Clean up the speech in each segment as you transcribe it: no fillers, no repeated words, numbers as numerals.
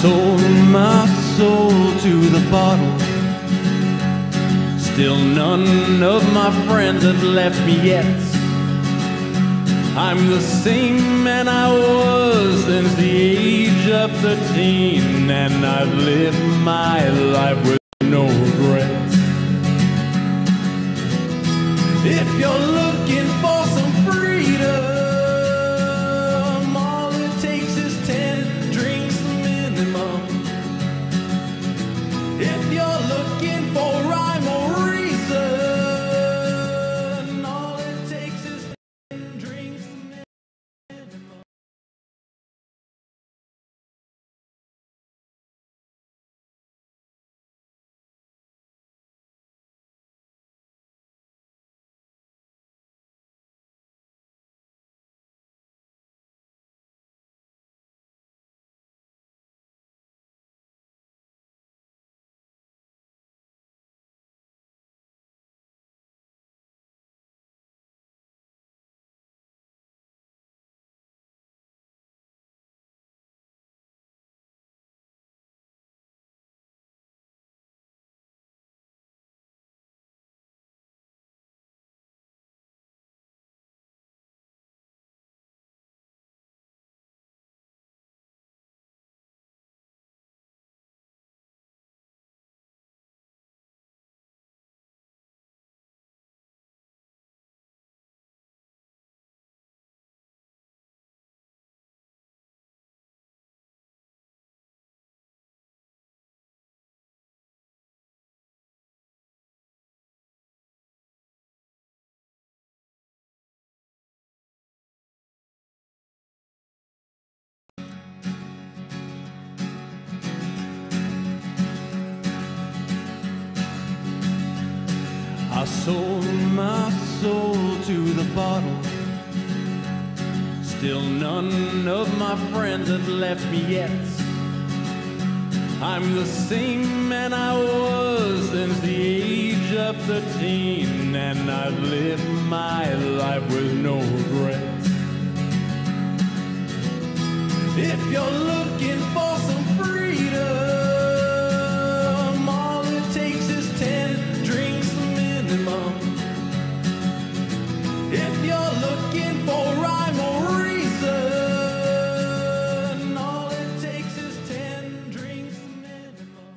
sold my soul to the bottle. Still none of my friends have left me yet. I'm the same man I was since the age of 13, and I've lived my life with no regrets. If you're looking for some freedom, all it takes is 10 drinks minimum. If you're looking for rhyme or reason, all it takes is 10 drinks minimum. I sold my soul to the bottle. Still none of my friends have left me yet. I'm the same man I was since the age of 13, and I've lived my life with no regrets. If you're looking for some freedom, all it takes is 10 drinks minimum. If you're looking for rhyme or reason, all it takes is 10 drinks minimum.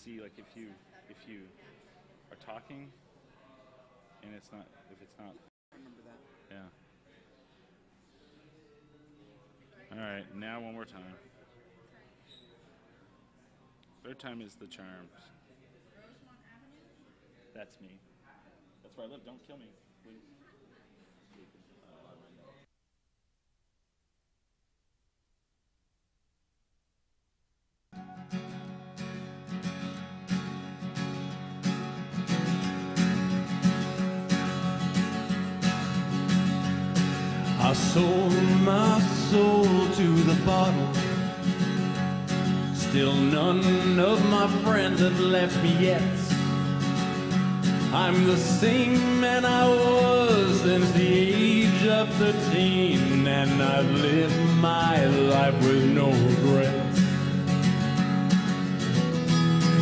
see like if you are talking and it's not I remember that. yeah. All right, now one more time. Third time is the charm. That's me. That's where I live. Don't kill me, please. I sold my soul to the bottle. Still none of my friends have left me yet. I'm the same man I was since the age of 13, and I've lived my life with no regrets.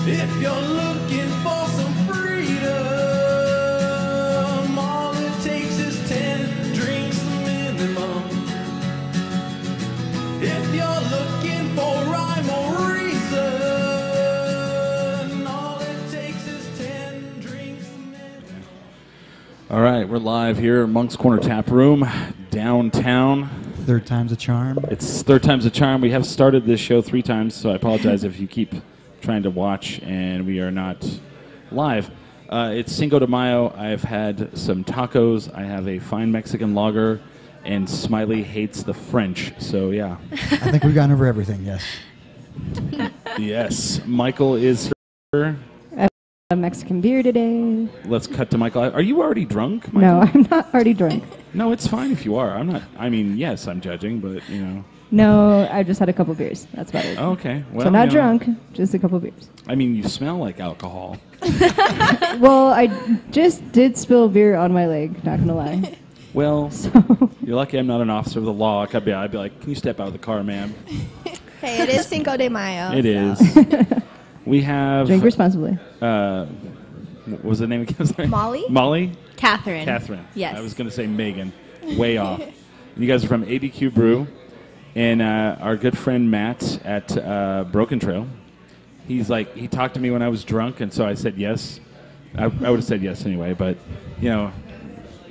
If you're looking for some freedom, all it takes is 10 drinks minimum. If you're looking for rhyme or reason, all it takes is 10 drinks minimum. All right, we're live here at Monk's Corner Tap Room, downtown. Third time's a charm. It's third time's a charm. We have started this show 3 times, so I apologize if you keep trying to watch and we are not live. It's Cinco de Mayo. I've had some tacos. I have a fine Mexican lager, and Smiley hates the French. So, yeah. I think we've gone over everything, yes. Yes. Michael is here. I have a Mexican beer today. Let's cut to Michael. Are you already drunk, Michael? No, I'm not already drunk. No, it's fine if you are. I'm not. I mean, yes, I'm judging, but, you know. No, I just had a couple beers. That's about it. Okay. Well, so not you know, drunk, just a couple beers. I mean, you smell like alcohol. Well, I just did spill beer on my leg, not going to lie. Well, So you're lucky I'm not an officer of the law. I'd be like, can you step out of the car, ma'am? Hey, it is Cinco de Mayo. It is. We have... drink responsibly. What was the name again? Sorry. Molly? Molly? Catherine. Catherine. Yes. I was going to say Megan. Way off. You guys are from ABQ Brew. And our good friend Matt at Broken Trail, he's like, he talked to me when I was drunk, and so I said yes. I would have said yes anyway, but, you know,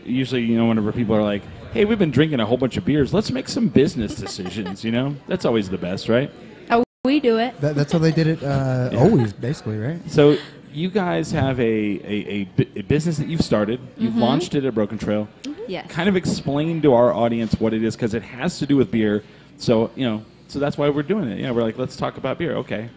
usually, you know, whenever people are like, hey, we've been drinking a whole bunch of beers, let's make some business decisions, you know? That's always the best, right? Oh, we do it. That's how they did it always, basically, right? So you guys have a business that you've started. You've launched it at Broken Trail. Yes. Kind of explain to our audience what it is, because it has to do with beer. So, you know, so that's why we're doing it. You know, we're like, let's talk about beer. Okay.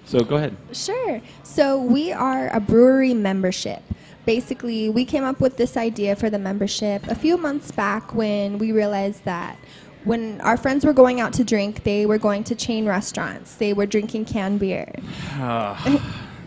So go ahead. Sure. So we are a brewery membership. Basically, we came up with this idea for the membership a few months back when we realized that when our friends were going out to drink, they were going to chain restaurants. They were drinking canned beer.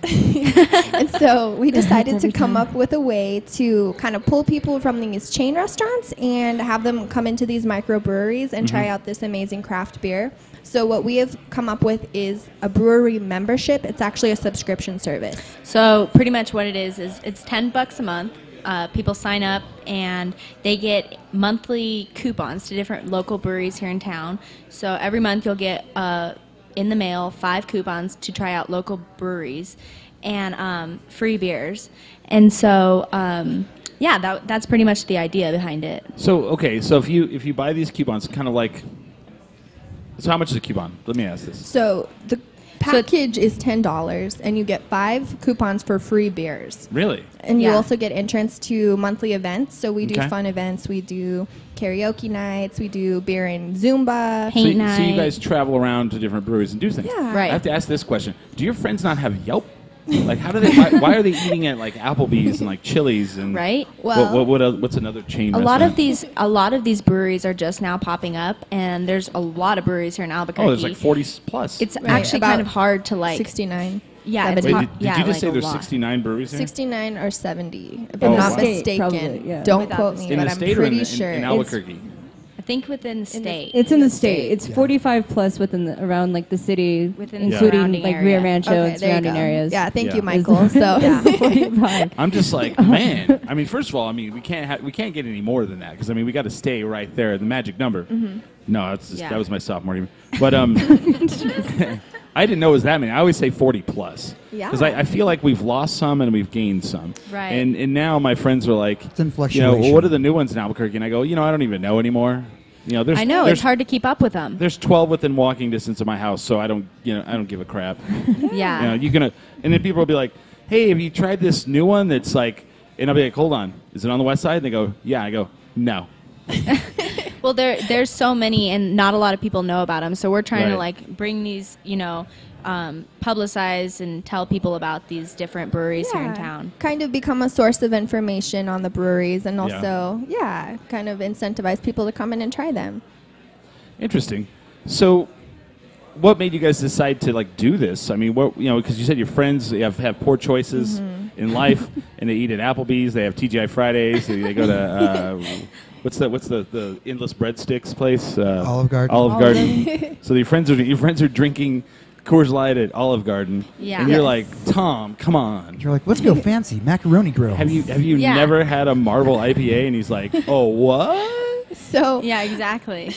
And so we decided to come up with a way to kind of pull people from these chain restaurants and have them come into these microbreweries and try out this amazing craft beer. So what we have come up with is a brewery membership. It's actually a subscription service. So pretty much what it is it's $10 a month. People sign up and they get monthly coupons to different local breweries here in town. So every month you'll get in the mail 5 coupons to try out local breweries and free beers. And so yeah, that's pretty much the idea behind it. So, okay, so if you buy these coupons, kind of like, so how much is a coupon? Let me ask this. So the package is $10 and you get 5 coupons for free beers. Really? And you Yeah. also get entrance to monthly events. So we do Okay. fun events. We do karaoke nights. We do beer and Zumba. Paint So night. you guys travel around to different breweries and do things. Yeah. Right. I have to ask this question. Do your friends not have Yelp? Like, how do they? Why are they eating at like Applebee's and like Chili's and Right. Well, what's another chain? A lot restaurant? of these breweries are just now popping up, and there's a lot of breweries here in Albuquerque. Oh, there's like 40 plus. It's Right, actually kind about of hard to like. 69. Yeah, it's 70. Wait, hard- did you just like say a there's lot. 69 breweries here? 69 or 70, if Oh, I'm not wow. mistaken. Probably, yeah. Don't Without quote the me, In but the I'm state or pretty in sure. in It's- Albuquerque? I think within the state. It's in the state. It's Yeah. 45 plus around like the city, Within the including surrounding like area. Rio Rancho Okay, and there you surrounding go. areas. Yeah, thank Yeah. you, Michael. So Yeah. 45. I'm just like, man. I mean, first of all, I mean, we can't get any more than that because I mean, we got to stay right there, the magic number. No, that's just, Yeah. that was my sophomore year. But I didn't know it was that many. I always say 40 plus. Yeah. Because I feel like we've lost some and we've gained some. Right. And now my friends are like, It's in well, fluctuation. what are the new ones in Albuquerque? And I go, I don't even know anymore. There's, I know there's, it's hard to keep up with them. There's 12 within walking distance of my house, so I don't give a crap. Yeah. And then people will be like, hey, have you tried this new one that's like, and I'll be like, hold on, is it on the west side? And they go, yeah. I go, no. Well, there's so many, and not a lot of people know about them. So we're trying to Right. like bring these, publicize and tell people about these different breweries here in town. Kind of become a source of information on the breweries, and also, kind of incentivize people to come in and try them. Interesting. So, what made you guys decide to like do this? I mean, because you said your friends have poor choices in life, and they eat at Applebee's. They have TGI Fridays. They go to what's the endless breadsticks place? Olive Garden. Olive Garden. So your friends are drinking Coors Light at Olive Garden, Yeah. and you're Yes. like, Tom, come on. You're like, let's go fancy macaroni grill. Have you Yeah. never had a Marvel IPA? And he's like, oh, what? So Yeah, exactly.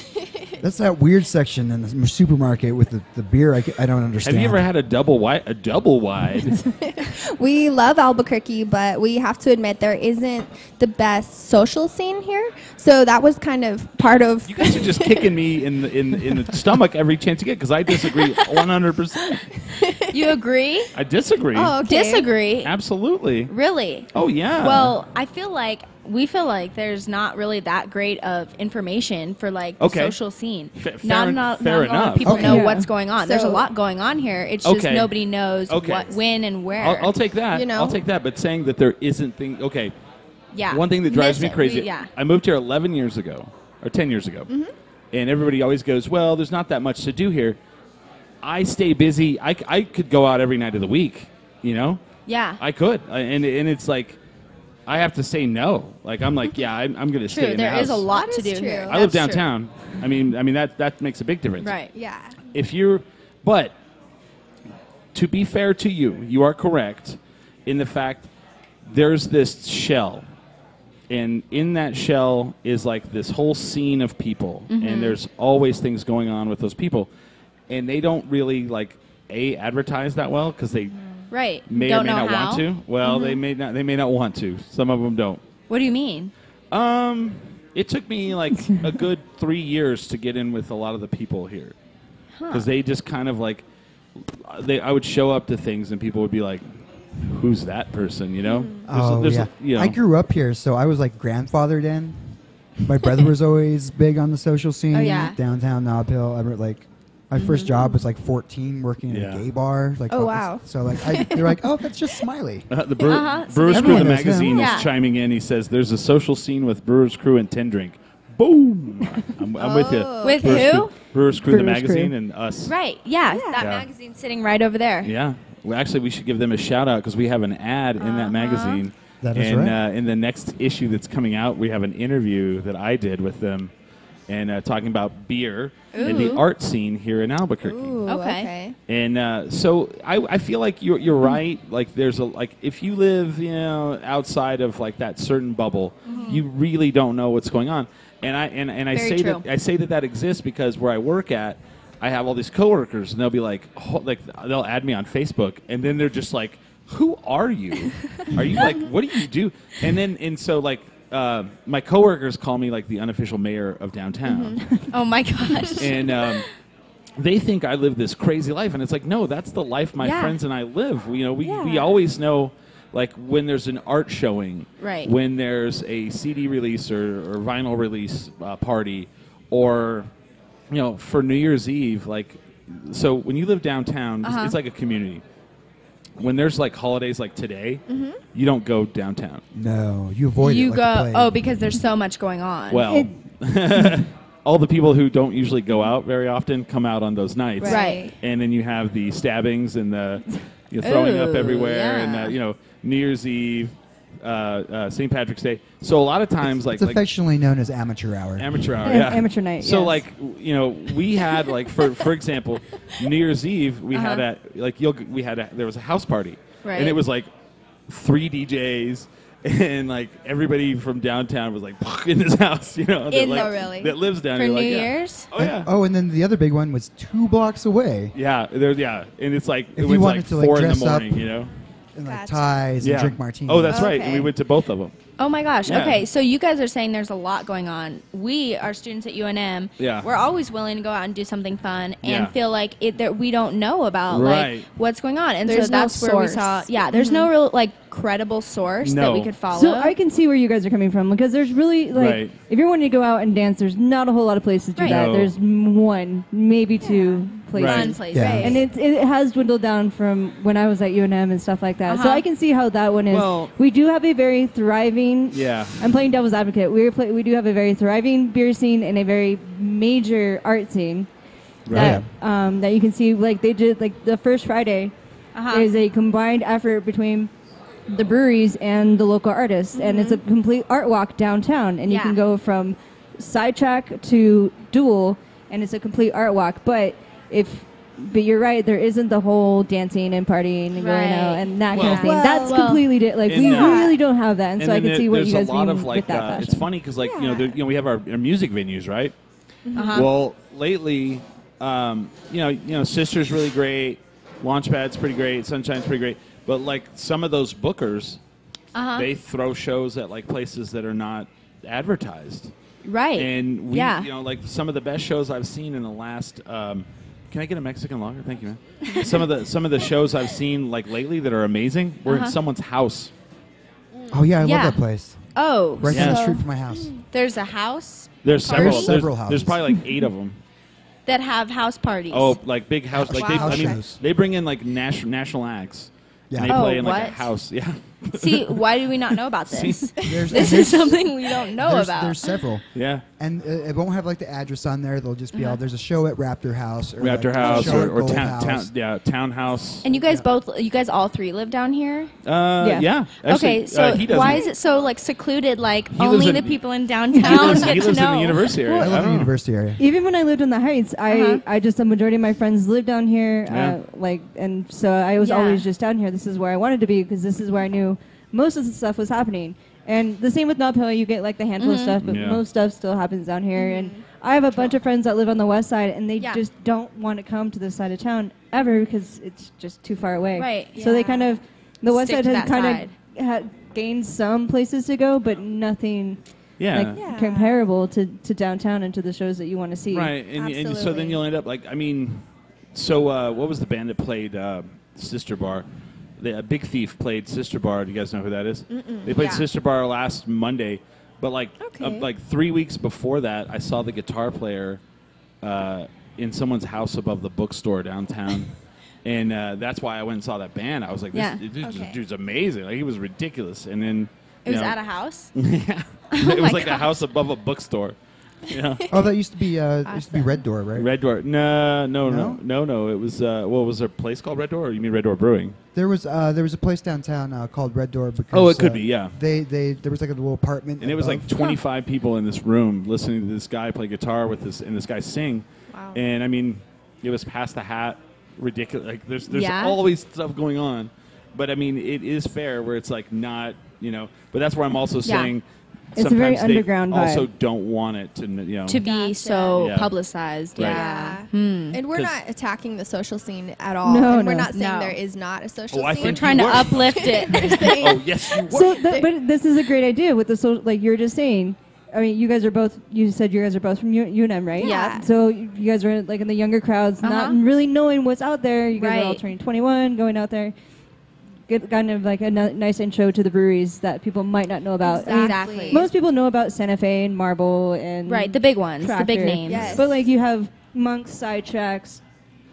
That's that weird section in the supermarket with the beer. I don't understand. Have you ever had a double wide? we love Albuquerque, but we have to admit there isn't the best social scene here. So that was kind of part of. You guys are just kicking me in the stomach every chance you get because I disagree 100%. You agree? I disagree. Oh, okay. Disagree? Absolutely. Really? Oh yeah. Well, we feel like there's not really that great of information for like the Okay. social scene. Fair Not a enough. lot of people Okay. know Yeah. what's going on. There's a So- lot going on here. It's just Okay. nobody knows Okay. what, when, and where. I'll take that. You know? I'll take that. But saying that there isn't thing. Okay. Yeah. One thing that drives me crazy. Yeah. I moved here 11 years ago, or 10 years ago, and everybody always goes, "Well, there's not that much to do here." I stay busy. I could go out every night of the week. Yeah. I could, and it's like I have to say no. Like I'm like, yeah, I'm going to stay True. in the There is a house. lot That to is do true. here. I live That's true. downtown. I mean that makes a big difference. Right. Yeah. But to be fair to you, you are correct in the fact there's this shell. And in that shell is like this whole scene of people. And there's always things going on with those people. And they don't really like advertise that well because they Right. may Don't or may know not how. want to. Well, they may not want to. Some of them don't. What do you mean? It took me like a good 3 years to get in with a lot of the people here, because they just kind of like I would show up to things and people would be like, "Who's that person?" Oh, There's yeah. you know. I grew up here, so I was like grandfathered in. My brother was always big on the social scene. Oh, yeah. Downtown Nob Hill. I remember, like, my first job was like 14, working in Yeah. a gay bar. Like, Oh, wow. So like, they're like, oh, that's just Smiley. The So Brewers Crew, everyone the knows him. magazine, Yeah. is chiming in. He says, "There's a social scene with Brewers Crew and Ten Drink." Boom! I'm with you. With Brewers who? Crew, Brewers Crew, the Brewers magazine, Crew. and us. Right. Yeah. That Yeah. magazine's sitting right over there. Yeah. Well, actually, we should give them a shout out because we have an ad in that magazine. That is and right. In the next issue that's coming out, we have an interview that I did with them, and talking about beer and the Ooh. art scene here in Albuquerque. Ooh, Okay. And so I feel like you're right. Like there's if you live outside of like that certain bubble, you really don't know what's going on. And I Very say true. that exists because where I work at, I have all these coworkers and they'll be like they'll add me on Facebook and then they're just like, "Who are you? Are you like what do you do?" And so my coworkers call me like the unofficial mayor of downtown. Oh my gosh. And they think I live this crazy life, and it's like, no, that's the life my Yeah. friends and I live. We Yeah. always know, like when there's an art showing, Right. when there's a CD release or vinyl release party, or for New Year's Eve, like so when you live downtown, it's like a community. When there's like holidays like today, you don't go downtown. No, you avoid it. You like the go. plague. Oh, because there's so much going on. Well, all the people who don't usually go out very often come out on those nights. Right. And then you have the stabbings and the throwing up Ooh, everywhere, yeah. and New Year's Eve, St. Patrick's Day. So a lot of times, it's affectionately known as amateur hour. amateur hour, Yeah, yeah, amateur night, So yes. we had like for example, New Year's Eve we had there was a house party, Right. and it was like 3 DJs. and like everybody from downtown was like in his house, you know, that, like, really? that lives down For here. New like, yeah. Year's? Oh yeah. Oh, and then the other big one was 2 blocks away. Yeah, and it's like If it you was wanted like to, like, 4 in the dress up- morning, you know. And like Gotcha. ties Yeah. and drink martinis. Oh, that's right. And we Okay. went to both of them. Oh my gosh. Yeah. Okay, so you guys are saying there's a lot going on. We are students at UNM. Yeah. We're always willing to go out and do something fun Yeah. and feel like that we don't know about Right. like what's going on. And There's so no that's where we source. saw there's no real like credible source that No. we could follow. So I can see where you guys are coming from because there's really like Right. if you're wanting to go out and dance, there's not a whole lot of places to do Right. that. No. There's one, maybe two places. Right. Fun place. Yeah. Right. And it has dwindled down from when I was at UNM and stuff like that. So Uh-huh. I can see how that one is. Well- we do have a very thriving. Yeah. I'm playing devil's advocate. We do have a very thriving beer scene and a very major art scene. Right. That you can see like they did like the first Friday Uh-huh. is a combined effort between the breweries and the local artists, and it's a complete art walk downtown, and you Yeah. can go from sidetrack to dual, and it's a complete art walk. But you're right, there isn't the whole dancing and partying and going out Right. and that kind of Well- thing. Well- That's Well- completely like And, we uh, really don't have that, and so I can see what you guys there's a lot mean of like with that fashion. it's funny because like we have our music venues, right? Uh-huh. Well, lately, you know, Sister's really great, Launchpad's pretty great, Sunshine's pretty great, but like some of those bookers, they throw shows at like places that are not advertised, right. and we, yeah. you know, like some of the best shows I've seen in the last. Can I get a Mexican lager? Thank you, man. some of the shows I've seen like lately that are amazing were in someone's house. Oh yeah, I Yeah. love that place. Oh, Right down the so street from my house. there's a house There's several. There's several There's houses. probably like 8 of them. that have house parties. Oh, like big house. Like Wow. they, House I mean, shows. they bring in like national acts. Yeah. And they Oh, play in like a what? house. Yeah. See, why do we not know about See? this? There's, This is something we don't know there's, about. There's several. Yeah. And it won't have like the address on there. They'll just be all there's a show at Raptor House or Raptor like, a House show at or Gold town, House. Townhouse. And you guys you guys all three live down here? Yeah. Actually, Okay, so he doesn't. why is it so like secluded? Like He lives only in- the people in He downtown lives, get he to lives in know. the university area. I live in the don't know. university area. Even when I lived in the Heights, I just the majority of my friends live down here, Yeah. and so I was Yeah. always just down here. This is where I wanted to be because this is where I knew most of the stuff was happening. And the same with Nob Hill, you get like the handful of stuff, but Yeah. most stuff still happens down here. And I have a bunch of friends that live on the west side, and they Yeah. just don't want to come to this side of town ever because it's just too far away. Right, So they yeah. kind of the west Stick side to has that kind of had gained some places to go, but nothing. Yeah. Like Yeah. comparable to downtown and to the shows that you want to see. Right. And so then Absolutely. you'll end up like, I mean, so what was the band that played Sister Bar? Big Thief played Sister Bar. Do you guys know who that is? They played Yeah. Sister Bar last Monday, but like Okay. like 3 weeks before that, I saw the guitar player in someone's house above the bookstore downtown, and that's why I went and saw that band. I was like, Yeah. this Okay. dude's amazing. Like he was ridiculous, and then It was you know, at a house. yeah, it was like a house above a bookstore. Yeah. Oh, that used to be Red Door, right? Red Door. No. No? It was what was there a place called Red Door? Or you mean Red Door Brewing? There was a place downtown called Red Door because Oh, it could be, yeah. There was like a little apartment And it was like above. 25 people in this room listening to this guy play guitar with this and this guy sing. Wow. And I mean, it was past the hat, ridiculous. Like there's Yeah. always stuff going on, but I mean, it is fair where it's like not, you know. But that's where I'm also Yeah. saying. It's a very sometimes they underground vibe. also don't want it to, you know. To be Gotcha. so Yeah. publicized. Right. Yeah. And we're 'Cause- not attacking the social scene at all. No, and we're no. not saying No. there is not a social Oh, I scene. think Trying to were. uplift it. We're saying Oh yes, you were. So, but this is a great idea with the social. Like you're just saying. I mean, you guys are both. You said you guys are both from UNM, right? Yeah. So you guys are like in the younger crowds, not Uh-huh. really knowing what's out there. You guys are all Right. turning 21, going out there. Get kind of like a nice intro to the breweries that people might not know about. I mean, Exactly. most people know about Santa Fe and Marble and Right, the big ones, the big Tractor. names. Yes. But like you have Monks, Sidetracks,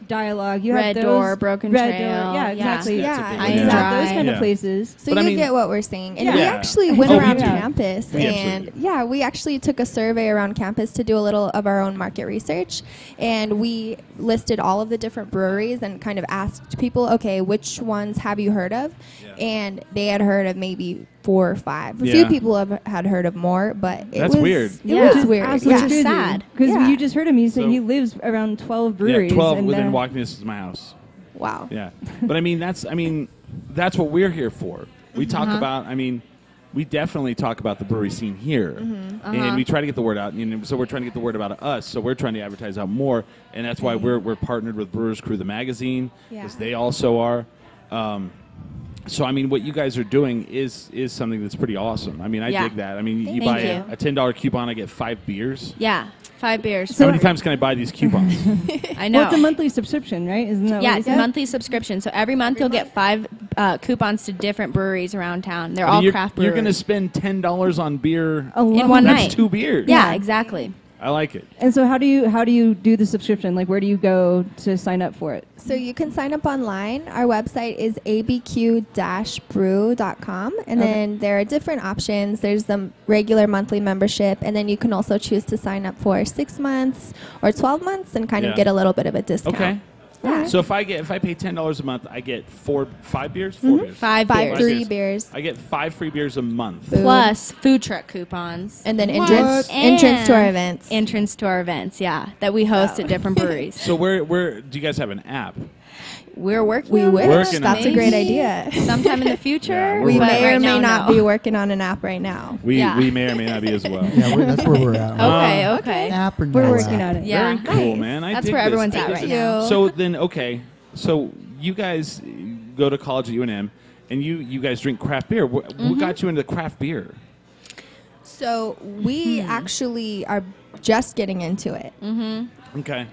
Dialogue. You Red have Door, those, Broken Red Trail, Door, yeah, yeah. exactly. Yeah. That's a big High one. and Exactly, those Dry. kind Yeah. of places. So But I you mean- get what we're saying. And Yeah. we Yeah. actually went Oh, we around do. campus We and absolutely we actually took a survey around campus to do a little of our own market research. And we listed all of the different breweries and kind of asked people, okay, which ones have you heard of? Yeah. And they had heard of maybe 4 or 5. A Yeah. few people had heard of more, but it That's was weird. It Yeah. was weird. Absolutely. Yeah. Which is sad. Because Yeah. you just heard him. He said So- he lives around 12 breweries. Yeah, 12 and, within walking distance of my house. Wow. Yeah, but I mean that's what we're here for. We talk about. I mean, we definitely talk about the brewery scene here, and we try to get the word out. So we're trying to get the word about us. So we're trying to advertise out more, and that's why we're partnered with Brewers Crew, the magazine, because they also are. So I mean, what you guys are doing is something that's pretty awesome. I mean, I dig that. I mean, you buy a $10 coupon, I get 5 beers. Yeah, 5 beers. So how many times can I buy these coupons? I know. Well, it's a monthly subscription, right? Isn't that what you it's said? a monthly subscription. So every month you'll get 5 coupons to different breweries around town. They're all craft breweries. You're going to spend $10 on beer in one night. That's 2 beers. Yeah, exactly. I like it. And so how do you do the subscription? Like, where do you go to sign up for it? So you can sign up online. Our website is abq-brew.com, and then there are different options. There's the regular monthly membership, and then you can also choose to sign up for 6 months or 12 months and kind of get a little bit of a discount. Okay. Yeah. So if I pay $10 a month, I get 5 beers? 4 beers? 5 beers. 3 beers. I get 5 free beers a month. Plus food truck coupons. And then What? entrance to our events. Entrance to our events, that we host at different breweries. So where do you guys have an app? We're working We on wish. it. Working on That's it. a great idea. Sometime in the future. Yeah, We But may or right may now, not no. be working on an app right now. We Yeah. may or may not be as well. Yeah, that's where we're at. Okay. App or We're no working app. on it. Yeah. Very cool, man. I That's dig where this. everyone's I at dig right this. now. So then, so you guys go to college at UNM, and you guys drink craft beer. What got you into craft beer? So we actually are just getting into it. Okay.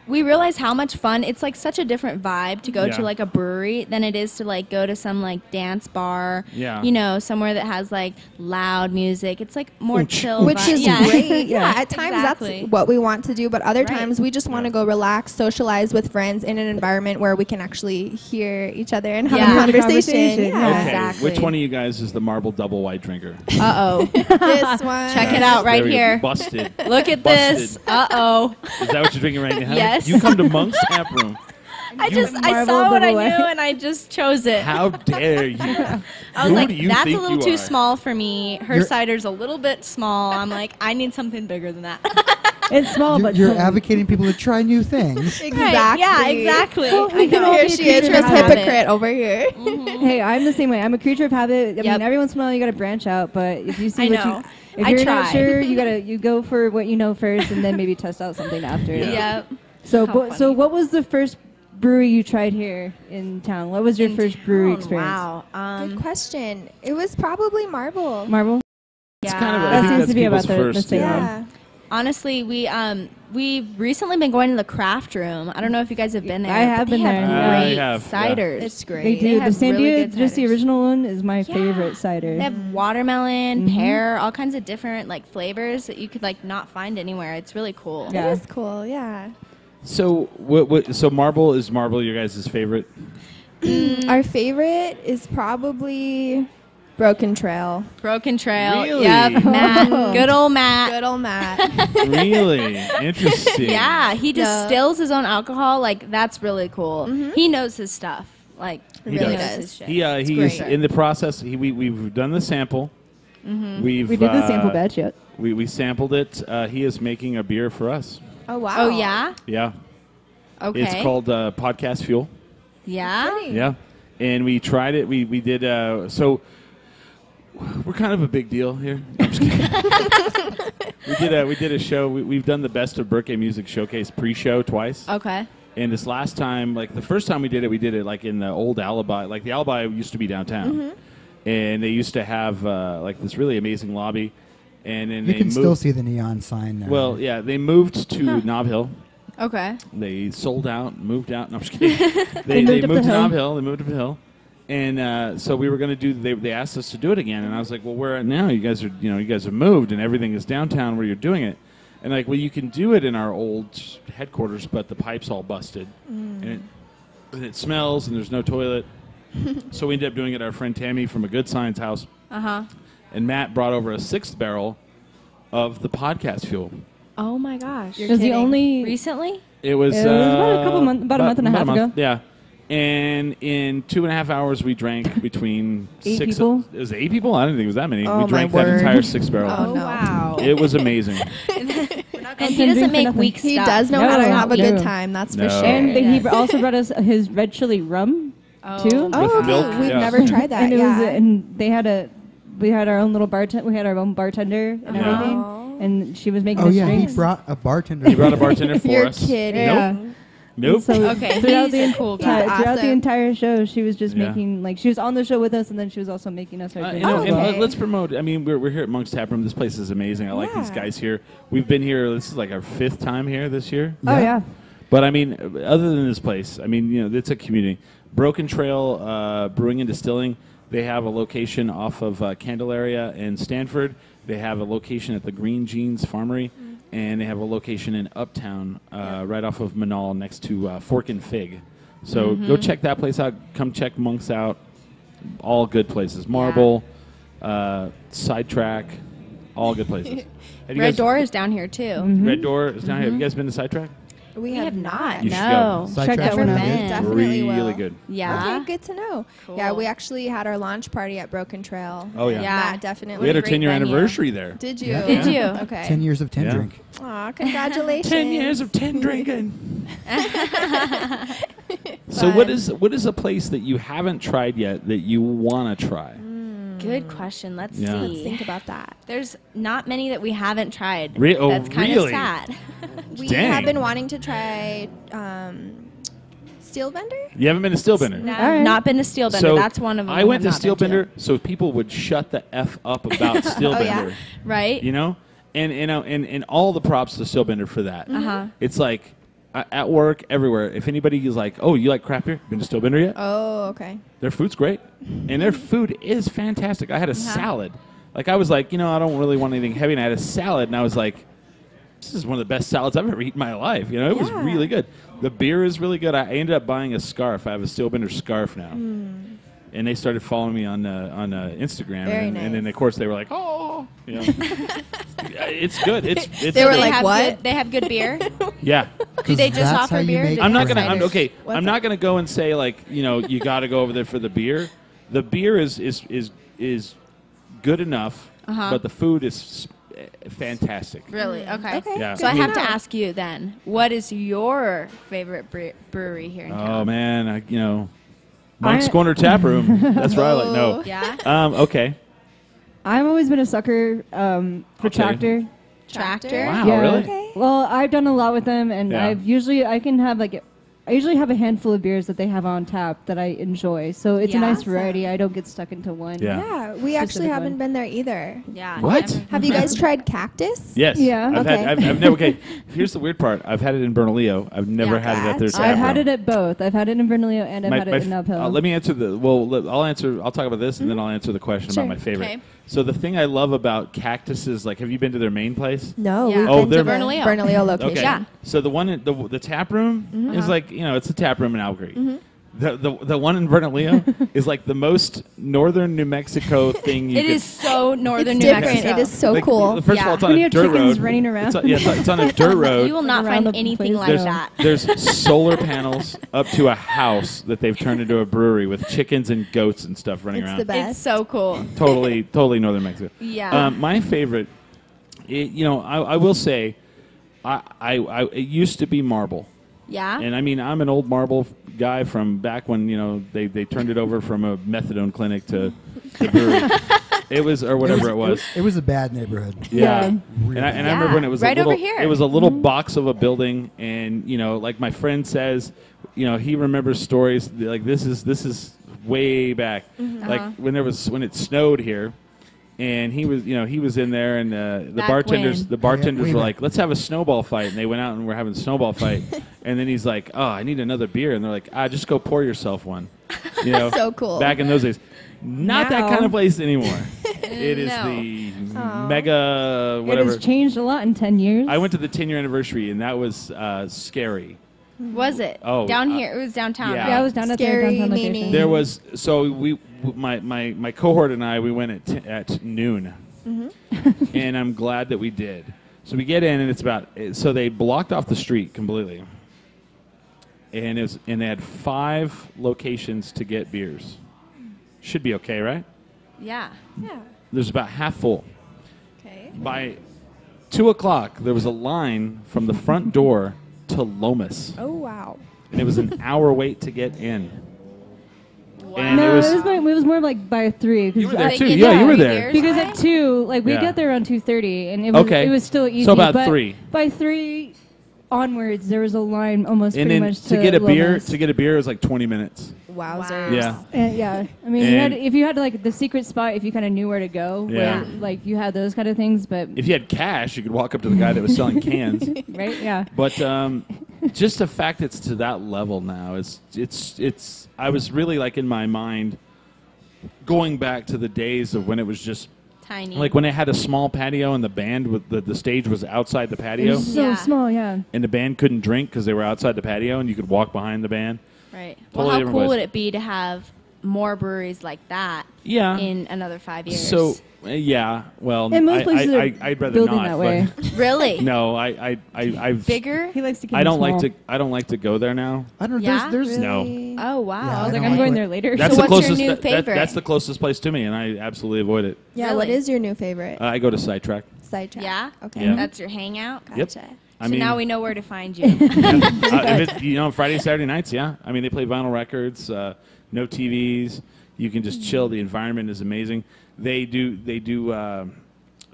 We realize how much fun it's like such a different vibe to go Yeah. to like a brewery than it is to like go to some like dance bar. Yeah. You know, somewhere that has like loud music. It's like more chill. Which vibe. is Yeah. great. Yeah, at times Exactly. that's what we want to do, but other Right. times we just want to go relax, socialize with friends in an environment where we can actually hear each other and have Yeah. a conversation. Conversation, Yeah. Okay. Exactly. Which one of you guys is the marble double white drinker? Uh-oh. This one. Check it out right Very here. Busted. Look at Busted. this. Uh-oh. Is that what you're drinking right now? Yes. You come to Monk's Tap Room. I Marble saw what I double knew white. and I just chose it. How dare you? I was Who like, do you that's think a little you too are? small for me. Her You're- cider's a little bit small. I'm like, I need something bigger than that. It's small, but You're fun. advocating people to try new things. Exactly. Right. Yeah, exactly. Well, I know. Here she is, Creature Miss of habit. Hypocrite over here. Hey, I'm the same way. I'm a creature of habit. I Yep. mean, every once in a while you got to branch out, but if you see I what know. you, if I you're not try. sure, you go for what you know first, and then maybe test out something after. Yep. So, How so funny. what was the first brewery you tried here in town? What was your first brewery experience? Wow. Good question. It was probably Marble. Marble. It's Yeah. kind of, I That think seems that's to be about people's the first. same Yeah. Honestly, we've recently been going to the craft room. I don't know if you guys have been there. I have but been they there, have yeah. Great I have, yeah. ciders. It's great. They do. The have Sandia, really good just the ciders. original one, is my Yeah. favorite cider. They have watermelon, pear, all kinds of different like flavors that you could like not find anywhere. It's really cool. Yeah. It is cool, yeah. So, so Marble is Marble your guys' favorite? Our favorite is probably Broken Trail. Broken Trail. Really? Yep. Matt. Good old Matt. Good old Matt. Really interesting. Yeah, he Yeah. distills his own alcohol. Like that's really cool. He knows his stuff. Like He really does. knows his shit. He's great. in the process. We've done the sample. We've we did the sample batch yet. We sampled it. He is making a beer for us. Oh, wow. Oh yeah. Yeah, Okay. it's called Podcast Fuel. Yeah. Yeah, and we tried it. We did. So we're kind of a big deal here. I'm just kidding. We did a show. We've done the Best of Birthday Music Showcase pre-show twice. Okay. And this last time, like the first time we did it like in the old Alibi. Like the Alibi used to be downtown, and they used to have like this really amazing lobby. And then You they can moved. still see the neon sign there. Well, yeah, they moved to Nob Hill. Okay. They sold out, moved out. No, I'm just kidding. they moved up moved the to hill. Nob Hill. They moved up the hill, and so we were going to do. They asked us to do it again, and I was like, "Well, where at now? You guys have moved, and everything is downtown where you're doing it." And like, well, you can do it in our old headquarters, but the pipe's all busted, and it smells, and there's no toilet. So we ended up doing it at our friend Tammy from A Good Science house, and Matt brought over a 6th barrel of the podcast fuel. Oh my gosh. Because the only Recently? It was, about a couple months, about a month and a half ago. Yeah. And in 2.5 hours, we drank between 8 6. people? It was 8 people? I didn't think it was that many. Oh, we drank my that word. entire 6 barrel. Oh, no. wow. It was amazing. And he Content doesn't for make nothing. weak He stuff. does know No, how to have a no. good time, that's for No. sure. And Yeah. he also brought us his red chili rum too. Oh, With okay. milk, We've yeah. never tried that. and it yeah. was and they had we had our own little bartender. We had our own bartender and everything, and she was making Oh us yeah, he drinks. brought a bartender. He brought a bartender for You're us. kidding. Yeah. Nope. So Okay, throughout he's the a cool entire guy. throughout the Awesome. entire show, she was just Yeah. making she was on the show with us, and then she was also making us our You drinks. know, Oh, and okay. let's promote. I mean, we're here at Monk's Tap Room. This place is amazing. I like these Yeah. guys here. We've been here. This is like our 5th time here this year. Oh yeah. But I mean, other than this place, I mean, you know, it's a community. Broken Trail Brewing and Distilling. They have a location off of Candelaria and Stanford. They have a location at the Green Jeans Farmery, and they have a location in Uptown, right off of Manal, next to Fork and Fig. So go check that place out. Come check Monks out. All good places. Marble, Sidetrack, all good places. Have you Red guys- Door is down here too. Mm-hmm. Red Door is down here. Have you guys been to Sidetrack? We We have not. You should No. go. Sidetrack Check that one really out. good. Definitely really will. good. Yeah. Okay, good to know. Cool. Yeah, we actually had our launch party at Broken Trail. Oh yeah. Yeah. Matt definitely. We had our Great 10-year venue. anniversary there. Did you? Yeah. Did you? Okay. 10 years of 10 Yeah. drink. Aw, congratulations. 10 years of 10 drinking. So what is a place that you haven't tried yet that you want to try? Good question. Let's Yeah. Let's see. think about that. There's not many that we haven't tried. Oh, That's kind really? of sad. We Dang. have been wanting to try Steel Bender. You haven't been to Steelbender? No, All right. not been to Steelbender. So That's one of them. I went to have not been Steelbender so people would shut the F up about Steelbender. yeah? Right? You know? And all the props to Steelbender for that. Uh-huh. It's like at work, everywhere. If anybody is like, "Oh, you like craft beer? Been to Steelbender yet?" Oh, okay. Their food's great, and their food is fantastic. I had a salad. Like I was like, you know, I don't really want anything heavy, and I had a salad, and I was like, this is one of the best salads I've ever eaten in my life. You know, it was Yeah. really good. The beer is really good. I ended up buying a scarf. I have a Steelbender scarf now, and they started following me on Instagram, Very and then nice. of course they were like, oh, you know, it's good. It's They were They like, have what? Good, they have good beer. yeah. Do they just That's offer how you beer? make Do I'm they not have gonna. I'm ciders? okay. What's I'm not gonna go and say like you know you got to go over there for the beer. The beer is good enough, but the food is fantastic. Really? Okay. Okay. Yeah. So I Good have to to know. ask you then, what is your favorite brewery here in Oh town? man, Monk's I- Corner Tap Room. That's right. Like no. Yeah? Okay. I've always been a sucker for Okay. Tractor. Tractor? Wow. Yeah. Really? Okay. Well, I've done a lot with them, and Yeah. I usually have a handful of beers that they have on tap that I enjoy. So it's a Yeah. nice variety. I don't get stuck into one. Yeah. Yeah, we actually Specific haven't one. been there either. Yeah. What? never. Have you guys tried Cactus? Yes. Yeah. I've Okay. I've never. Okay. Here's the weird part. I've had it in Bernalillo. I've never Yeah. had it at their Gotcha. tap I've had room. it at both. I've had it in Bernalillo and I've had it in Uphill. Let me answer the. Well, I'll answer. I'll talk about this, and then I'll answer the question Sure. about my favorite. Okay. So the thing I love about Cactus is like, have you been to their main place? No, Yeah. we've Oh, been they're- to the Bernalillo. Bernalillo location. Okay. Yeah. So the one, the tap room is like, you know, it's a tap room in Albuquerque. The one in Bernalillo is like the most northern New Mexico thing you It could. is so northern It's New different. Mexico. It is so like, cool. First of all, it's on When you a have dirt chickens road. running around. It's on a dirt road. You will not Around find the anything place. like There's, that. there's solar panels up to a house that they've turned into a brewery with chickens and goats and stuff running It's around. the best. It's so cool. Totally northern Mexico. Yeah. My favorite, I will say, it used to be Marble. Yeah? And I mean, I'm an old Marble guy from back when, you know, they turned it over from a methadone clinic to the brewery. It was, or whatever it was. It was a bad neighborhood. Yeah. Yeah. And I Yeah. remember when it was Right a little, over here. it was a little box of a building, and you know, like my friend says, you know, he remembers stories like this is way back, like when it snowed here, and he was in there, and the Back bartenders when? way were back. like, let's have a snowball fight, and they went out and were having a snowball fight, and then he's like, oh, I need another beer, and they're like, just go pour yourself one, you know, So cool. back in those days. Not that Now- kind of place anymore. It is No. the mega It whatever. has changed a lot in 10 years. I went to the 10-year anniversary, and that was scary. Was it? Oh, Down here. It was downtown. yeah. right? Yeah, I was down at their Scary downtown meaning- location. There was my cohort and I, we went at noon, and I'm glad that we did. So we get in, and it's so they blocked off the street completely, and they had 5 locations to get beers. Should be okay, right? Yeah. Yeah. There's about half full. Okay. By 2 o'clock, there was a line from the front door to Lomas, Oh wow. and it was an hour wait to get in. And No, it was, it was more like by 3. you were there Like, too. is Yeah, it you were 3 there. beers? Because at 2, like we Yeah. got there around 2:30, and it was still easy. So about but 3. By 3 onwards, there was a line almost And pretty then much to get a beer, Lomas. it was like 20 minutes. Wowzers. Yeah. And, yeah, I mean, if you had like the secret spot, if you kind of knew where to go, Yeah. where like you had those kind of things, but If you had cash, you could walk up to the guy that was selling cans. right, yeah. But just the fact it's to that level now it's. I was really like in my mind going back to the days of when it was just Tiny. like when it had a small patio and the band with the stage was outside the It patio was so Yeah. small, yeah. and the band couldn't drink because they were outside the patio and you could walk behind the band. Right. Totally Well, how different cool place. would it be to have more breweries like that Yeah. in another 5 years? So yeah, well, And most places are I'd rather building not. that but- way. really? No, I've Bigger? He likes to keep I them don't like small. to. I don't like to go there now. I don't know. Yeah? There's No. Oh, wow. Yeah, I was I like, don't I'm like going it. there later. That's So the what's your closest. new favorite? That's the closest place to me, and I absolutely avoid it. Yeah, what Really? is your new favorite? I go to Sidetrack. Sidetrack. Yeah? Okay. Yeah. That's your hangout? Yep. Gotcha. I So mean, now we know where to find you. if it's, Friday, Saturday nights, yeah. I mean, they play vinyl records, no TVs. You can just chill. The environment is amazing. They do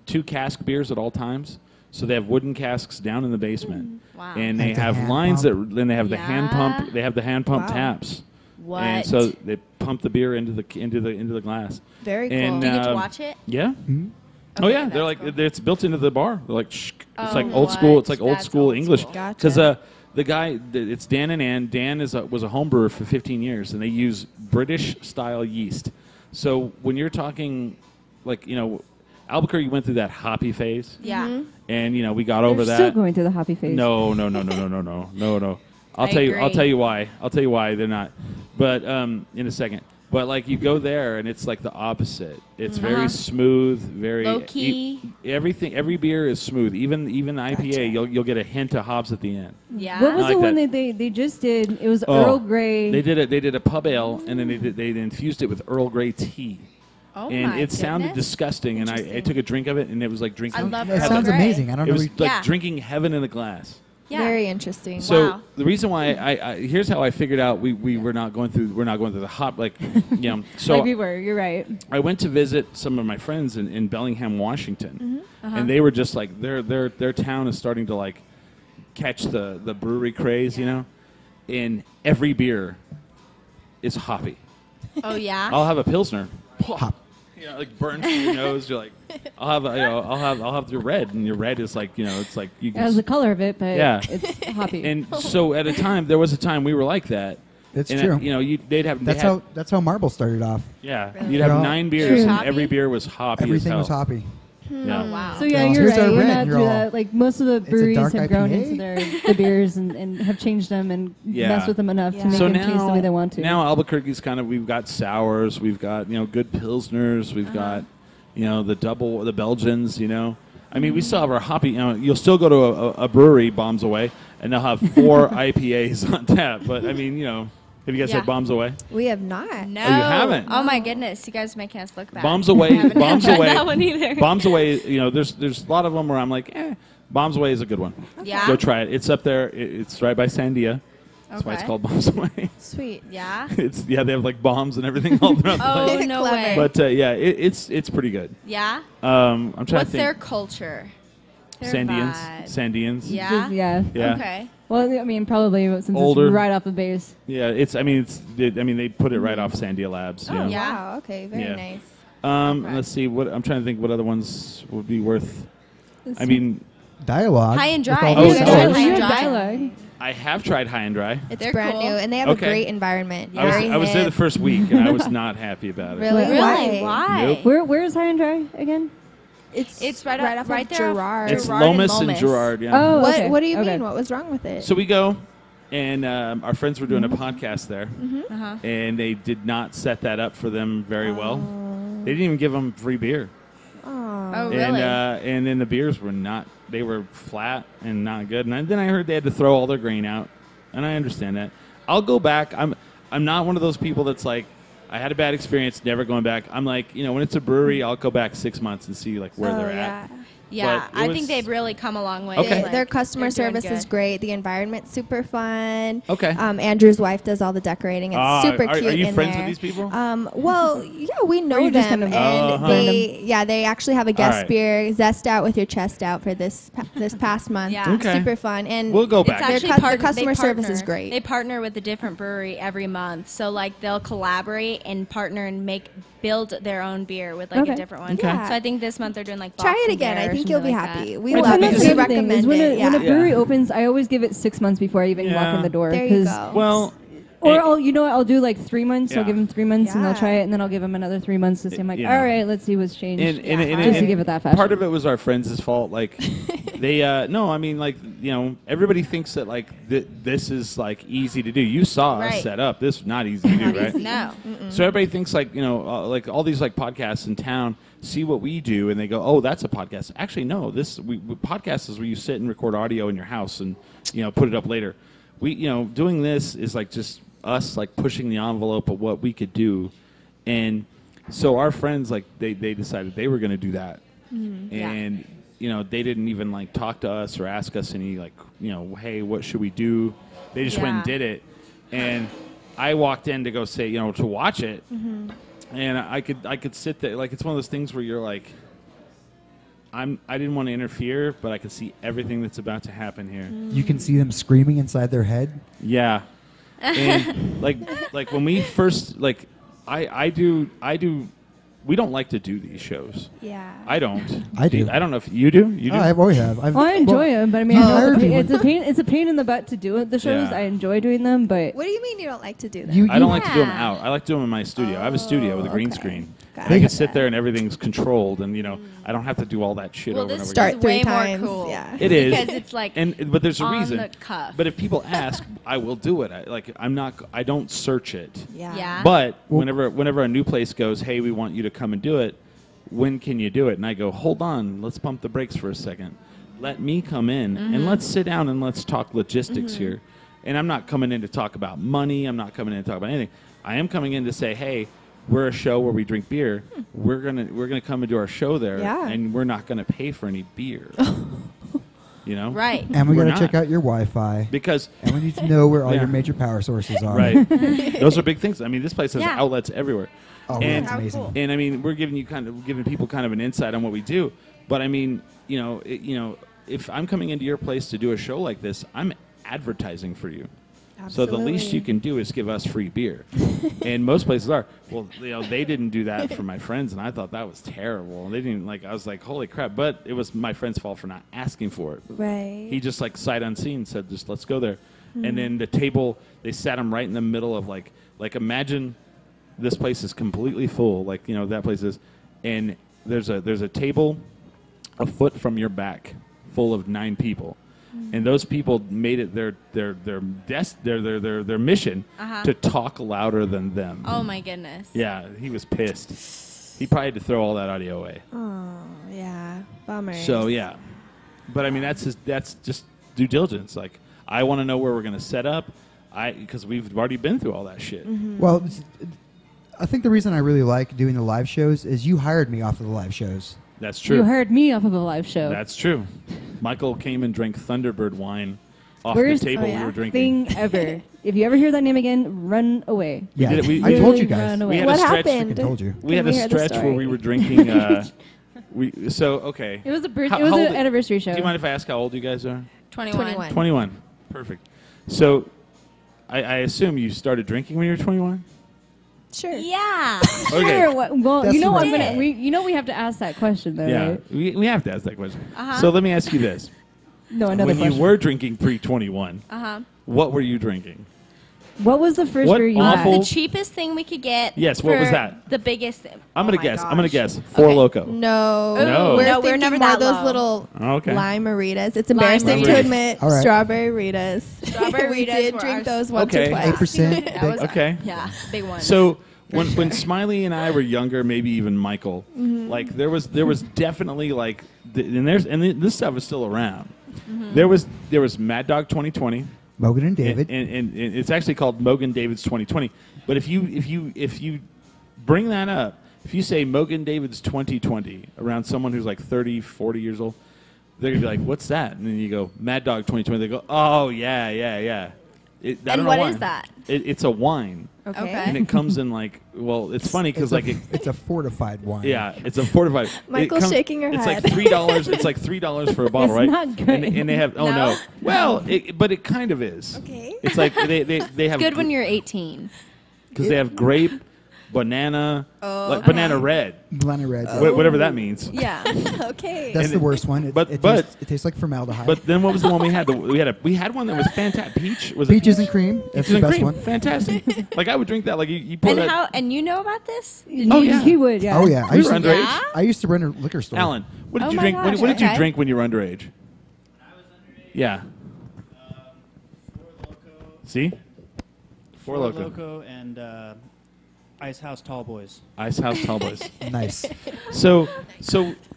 2 cask beers at all times. So they have wooden casks down in the basement, Wow. and they Like the have hand lines pump? that. Then they have the hand Yeah. pump. They have the hand pump Wow. taps, What? and so they pump the beer into the glass. Very cool. And, Do you get to um, watch it? Yeah. Mhm. Oh Okay, yeah, they're that's like cool. it's built into the bar. They're like shh. It's Oh, like old school. what? It's like old That's school old English. school. Gotcha. Because the guy, it's Dan and Ann. Dan was a home brewer for 15 years, and they use British style yeast. So when you're talking, like Albuquerque went through that hoppy phase, Yeah. Mm-hmm. and we got over They're that. still going through the hoppy phase. No. I'll I tell you. I'll agree. tell you why. I'll tell you why they're not. But in a second. But like you go there and it's like the opposite. It's very smooth, very Low key. everything. Every beer is smooth. Even the IPA, Gotcha. you'll get a hint of hops at the end. Yeah. What was I like the one that. that they just did? It was Oh, Earl Grey. They did a pub ale and then they infused it with Earl Grey tea. Oh And my it sounded goodness. disgusting, and I Interesting. took a drink of it, and it was like drinking. I love That Earl sounds Grey. amazing. I don't It know. was like Yeah. drinking heaven in a glass. Yeah. Very interesting. So Wow. the reason why here's how I figured out we were not going through the hop So like we were. You're right. I went to visit some of my friends in Bellingham, Washington, Uh-huh. and they were just like their town is starting to like catch the brewery craze, and every beer is hoppy. Oh, yeah? I'll have a pilsner, Hop. like burns through your nose. You're like, I'll have your red, and your red is like it's like you It has the color of it, but Yeah. it's hoppy. And so there was a time we were like that. It's and true. They'd have That's how Marble started off. yeah. Really? You'd have Yeah. 9 beers, True. and every beer was hoppy. Everything as was hell. hoppy. Yeah. Oh, wow. So yeah, Well, you're here's our right. We're red, not you're through all- that. Like most of the a breweries dark have grown IPA? into the beers and have changed them and Yeah. messed with them enough Yeah. to make So them taste the way they want to. now Albuquerque's we've got sours, we've got good pilsners, we've got the Belgians. I mean, we still have our hoppy. You'll still go to a brewery, Bombs Away, and they'll have 4 IPAs on tap. But I mean, have you guys Yeah. had Bombs Away? we have not. No. Oh, you haven't? Oh, my goodness. You guys are making us look bad. Bombs Away, Haven't Bombs tried Away, that one either. Bombs Away. There's a lot of them where I'm like, Bombs Away is a good one. Yeah? Go try it. It's up there. It's right by Sandia. That's why it's Okay. called Bombs Away. Sweet. Yeah? They have like bombs and everything all throughout the Oh, place. no Clever. way. But it's pretty good. Yeah? I'm trying What's to their think. Their Sandians. vibe. Sandians. Yeah? Just- yeah. Yeah. Okay. Well, I mean, probably since Older. it's right off the base. Yeah. They put it right off Sandia Labs. Oh, you know? Yeah. wow. Okay. Very Yeah. nice. Okay. Let's see. I'm trying to think what other ones would be worth. I mean, Dialogue. High and with dry. all Oh, those yeah. sellers. High and You dry. have dialogue. I have tried High and Dry. It's They're brand cool. new, and they have Okay. a great environment. Yeah. Very I was there the hip. first week, and I was not happy about it. Really? Really? Why? Nope. Where is High and Dry again? It's right off right of there. Gerard. It's Gerard and Lomas and Lomas. Gerard. Yeah. Oh, What? okay. What do you Okay. mean? What was wrong with it? So we go, and our friends were doing a podcast there, Uh-huh. and they did not set that up for them very well. They didn't even give them free beer, Oh, really? and then the beers were not. They were flat and not good. And then I heard they had to throw all their grain out, and I understand that. I'll go back. I'm not one of those people that's like, I had a bad experience, never going back. I'm like, when it's a brewery, I'll go back 6 months and see like where Oh, they're yeah. at. Yeah, But it I was- think they've really come a long way. Okay. Their customer they're doing service is good. great. The environment's super fun. Okay. Andrew's wife does all the decorating. It's super are cute. you in friends there. with these people? Well, yeah, we know you just them, kind of- and they actually have a guest Alright. beer, Zest Out with Your Chest Out, for this past month. Yeah. Okay. Super fun, and We'll go It's back. actually their customer they service is partner. great. They partner with a different brewery every month, so like they'll collaborate and partner and build their own beer with like Okay. a different one. Okay. Yeah. So I think this month they're doing like Try it Boxing again. Bear I or think you'll be something like happy. that. We Well, love that's it. the We thing recommend is when it. when a Yeah. brewery opens, I always give it 6 months before I even walk Yeah. in the door. There you 'cause- go. Well, Or and- I'll do like 3 months. Yeah. I'll give them 3 months and they'll Yeah. try it, and then I'll give them another 3 months to see. I'm like, You all know. right, let's see what's changed. and Just to give it that fashion. Part of it was our friends' fault. Like, they, no, I mean, like, everybody thinks that, like, this is, like, easy to do. You saw us Right. set up. This is not easy to do, right? No. So everybody thinks, like, like, all these, like, podcasts in town see what we do, and they go, oh, that's a podcast. Actually, no. Podcast is where you sit and record audio in your house and, put it up later. We, doing this is, like, just us, like, pushing the envelope of what we could do. And so our friends, like, they decided they were going to do that. And, they didn't even, like, talk to us or ask us any, like, hey, what should we do? They just went and Yeah. did it. And I walked in to go say, to watch it. And I could sit there. Like, it's one of those things where you're like, I didn't want to interfere, but I could see everything that's about to happen here. You can see them screaming inside their head. Yeah. And like when we first, like, I do we don't like to do these shows. Yeah. I don't. I do. I don't know if you do. You do. Oh, I've always have. Well, I enjoy them, but I mean, you I know hired me it's when- a pain. It's a pain in the butt to do it. The shows Yeah. I enjoy doing them, but What do you mean you don't like to do that? You- I don't like to do them Yeah. out. I like to do them in my studio. I have a studio with a green okay. screen. Got And I it. can sit there and everything's controlled, and I don't have to do all that shit Well, over and this over Start again. is way three more times, cool. yeah. It is Because it's like but there's a on reason. the cuff. But if people ask, I will do it. I don't search it. Yeah. But whenever a new place goes, hey, we want you to come and do it, when can you do it? And I go, hold on, let's pump the brakes for a second. Let me come in and let's sit down and let's talk logistics here. And I'm not coming in to talk about money. I'm not coming in to talk about anything. I am coming in to say, hey, we're a show where we drink beer. We're gonna come and do our show there, Yeah. and we're not gonna pay for any beer. Right. And we We're got to check not. out your Wi-Fi. Because And we need to know where all Yeah. your major power sources are. right, those are big things. I mean, this place has Yeah. outlets everywhere. Oh, And- that's amazing. How cool. And I mean, we're giving people kind of an insight on what we do. But I mean, if I'm coming into your place to do a show like this, I'm advertising for you. So the least you can do is give us free beer. And most places are. Well, they didn't do that for my friends, and I thought that was terrible. And they didn't I was like, holy crap! But it was my friend's fault for not asking for it. Right. He just sight unseen said, just let's go there. And then the table, they sat him right in the middle of like imagine this place is completely full, that place is, and there's a table a foot from your back full of 9 people. And those people made it their mission to talk louder than them. Oh my goodness. Yeah, he was pissed. He probably had to throw all that audio away. Oh, yeah. Bummer. So yeah, but I mean that's just due diligence. Like I want to know where we're going to set up. Because we've already been through all that shit. Well, I think the reason I really like doing the live shows is you hired me off of the live shows. That's true. you heard me off of a live show. That's true. Michael came and drank Thunderbird wine off Worst the table we were drinking. thing ever. If you ever hear that name again, run away. Yeah, did it- we- I told you Really guys. run We away. had What a stretch. happened? I told you. We had Can a we hear the stretch where story? we were drinking. Okay. It was How an old- anniversary show. Do you mind if I ask how old you guys are? 21. 21. Perfect. So, I assume you started drinking when you were 21. Sure. Yeah. Okay. Sure. Well, That's you know the I'm right gonna. thing. We have to ask that question though, Yeah, right? we have to ask that question. Uh-huh. So let me ask you this: No, another when question. you were drinking pre-21, Uh-huh. what were you drinking? What was the first What beer you awful- had? The cheapest thing we could get. Yes, what was for that? The biggest. I'm oh gonna my guess. I'm gosh. gonna guess. Four Okay. Loco. No. No. We're No, we're thinking never more that those low. little Okay. lime Maritas. It's embarrassing Lime to Maritas. admit. All right. Strawberry Ritas. Strawberry we Ritas did were drink ours. those once Okay. or twice. 8%. That big- was Okay. Yeah, big one. So when Smiley and I were younger, maybe even Michael, like there was definitely this stuff is still around. There was Mad Dog 2020. Mogan and David. And it's actually called Mogan David's 2020. But if you bring that up, If you say Mogan David's 2020 around someone who's like 30, 40 years old, they're going to be like, what's that? And then you go, Mad Dog 2020. They go, oh, yeah. I don't And know what why. is that? It's a wine. Okay. And it comes in like, well, it's funny because like it's a fortified wine. yeah, it's a fortified. Michael's shaking her it's head. Like $3. It's like $3 for a bottle, It's right? not good. And they have No? Well, but it kind of is. Okay. It's like they have Good when you're 18. because they have grape, banana, Oh, like banana red, Banana red. whatever that means. Yeah. Okay. That's And the worst one. but- It tastes like formaldehyde. But then what was the one we had? We had one that was fantastic. Peach was it Peaches and cream. That's Peaches the and best cream. one. Fantastic. Like I would drink that. Like you pour And that. how? And you know about this? Oh, yeah. He would, yeah. Oh yeah, We were underage. Yeah? I used to run a liquor store. Alan, what did Oh you my drink? gosh, What did you okay. drink when you were underage? Yeah. See? Four Loko. Loco and Ice House Tall Boys. Ice House Tall Boys. Nice. So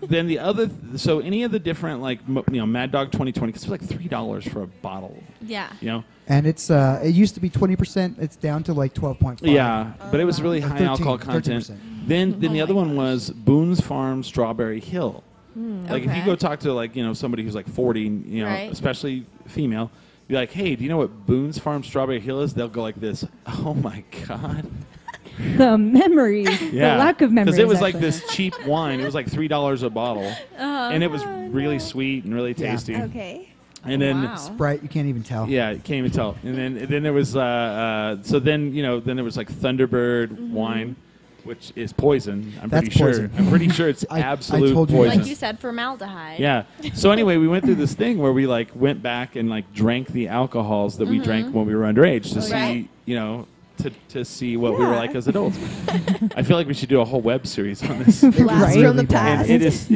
then any of the different like Mad Dog 2020 because it's like $3 for a bottle. Yeah. You know. And it's it used to be 20%. It's down to like 12.5. Yeah, but it was really Or high 13, alcohol content. 13%. Then Oh the other one was Boone's Farm Strawberry Hill. Like if you Okay. go talk to like somebody who's like 40, Right. especially female, be like, hey, do you know what Boone's Farm Strawberry Hill is? They'll go like this. Oh my god. The memories. Yeah, The lack of memories. because it was like actually. this cheap wine. It was like $3 a bottle, and it was really sweet and really Yeah. tasty. Okay. And then Wow. Sprite, you can't even tell. yeah, you can't even tell. And then there was so then there was like Thunderbird wine, which is poison. I'm That's pretty sure. poison. I'm pretty sure it's I absolute told you poison. Like you said, formaldehyde. Yeah. So anyway, we went through this thing where we like went back and like drank the alcohols that we drank when we were underage to see, Right. to see what we were like as adults. I feel like we should do a whole web series on this. It Blast really from the does. past. And it is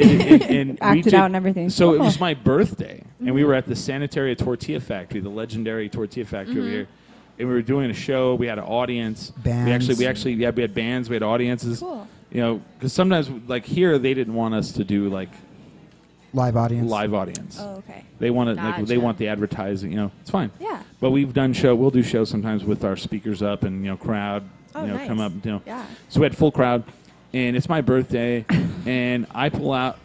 and we Acted did- out and everything. So it Oh. was my birthday, and we were at the Sanitaria Tortilla Factory, the legendary tortilla factory over here. And we were doing a show. We had an audience. Bands. We had bands. We had audiences. Cool. Because sometimes like here they didn't want us to do like Live audience. live audience. Oh, okay. They want they Gotcha. want the advertising. It's fine. Yeah. But we'll do shows sometimes with our speakers up and crowd Oh, nice. come up. Yeah. So we had full crowd, and it's my birthday, and I pull out.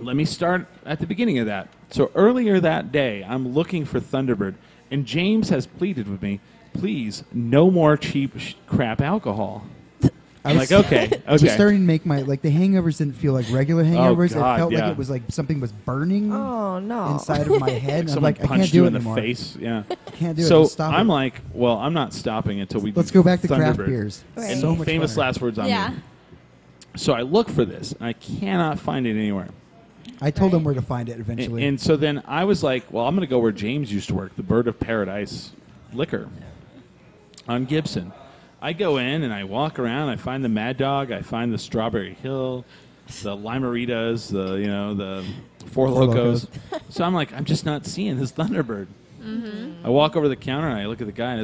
Let me start at the beginning of that. So earlier that day, I'm looking for Thunderbird, and James has pleaded with me, please, no more cheap crap alcohol. I I'm was like, okay. just starting to make the hangovers didn't feel like regular hangovers. God, it felt yeah. like it was like something was burning Oh no. inside of my head. And I'm Someone like, I punched can't do you it in the anymore. face. Yeah. I can't do it. So Let's stop I'm it. like, well, I'm not stopping until we Let's do go back to craft Thunderbird. beers. Right. And So much famous funner. last words on Yeah. me. So I look for this, and I cannot find it anywhere. I told them where to find it eventually. And so then I was like, well, I'm going to go where James used to work, the Bird of Paradise Liquor on Gibson. I go in and I walk around. I find the Mad Dog. I find the Strawberry Hill, the Limeritas, the Four Locos. So I'm like, I'm just not seeing this Thunderbird. I walk over to the counter and I look at the guy and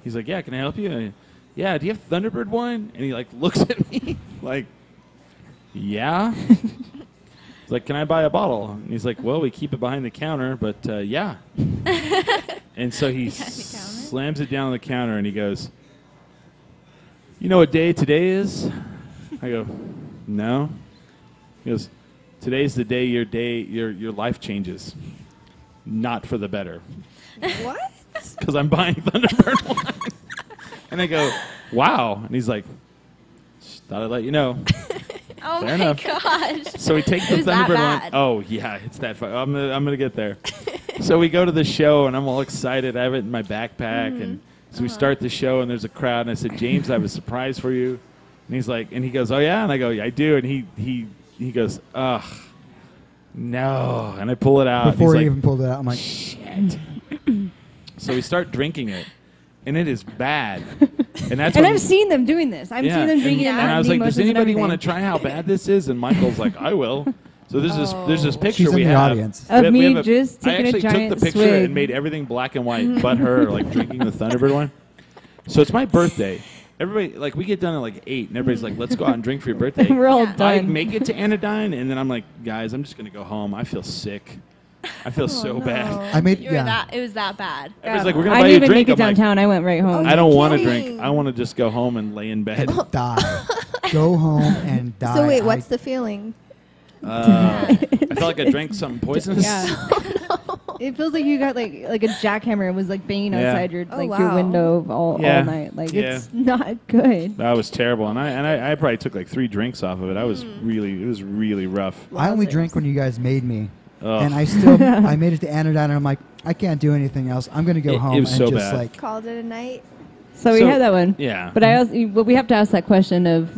he's like, yeah, can I help you? And yeah, do you have Thunderbird wine? And he like looks at me like, yeah. He's like, can I buy a bottle? And he's like, well, we keep it behind the counter, but yeah. And so he slams it down on the counter and he goes, you know what day today is? I go, no. He goes, today's the day your life changes. Not for the better. What? Because I'm buying Thunderbird wine. And I go, wow. And he's like, just thought I'd let you know. Oh Fair my enough. gosh. So we take the It was that Thunderbird one. bad. Oh yeah, it's that fun. I'm gonna get there. So we go to the show and I'm all excited. I have it in my backpack and so we start the show and there's a crowd and I said, James, I have a surprise for you. And he's like, and he goes, oh yeah, and I go, yeah, I do. And he goes, ugh, no. And I pull it out. Before and he he's even pulled it out, I'm like, shit. So we start drinking it, and it is bad. And that's And when- I've seen them doing this. I've seen them drinking it. and I was the like, does emotions and anybody want to everything. try how bad this is? And Michael's like, I will. So there's this picture She's in we the have audience. Of we me have just I taking a actually took giant the picture swig. and made everything black and white, but her like drinking the Thunderbird wine. So it's my birthday. Everybody like we get done at like 8, and everybody's like, let's go out and drink for your birthday. We're all Yeah. I done. make it to Anodyne, and then I'm like, guys, I'm just gonna go home. I feel sick. I feel so bad. I made You were it was that bad. Everybody's like, we're gonna I buy didn't you a even drink. make it I'm like, downtown. I went right home. I don't want to kidding. drink. I want to just go home and lay in bed. die. go home and die. So wait, what's the feeling? I felt like I drank something poisonous. Yeah. It feels like you got like a jackhammer and was like banging Yeah. outside your Oh, your wow. window all Yeah. night. Like Yeah. it's not good. That was terrible, and I probably took like 3 drinks off of it. It was really rough. I only drank when you guys made me. Ugh. And I made it to Anodyne, and I'm like, I can't do anything else. I'm going to go home it was and so just bad. like, Called it a night. So we So- had that one. Yeah. But we have to ask that question of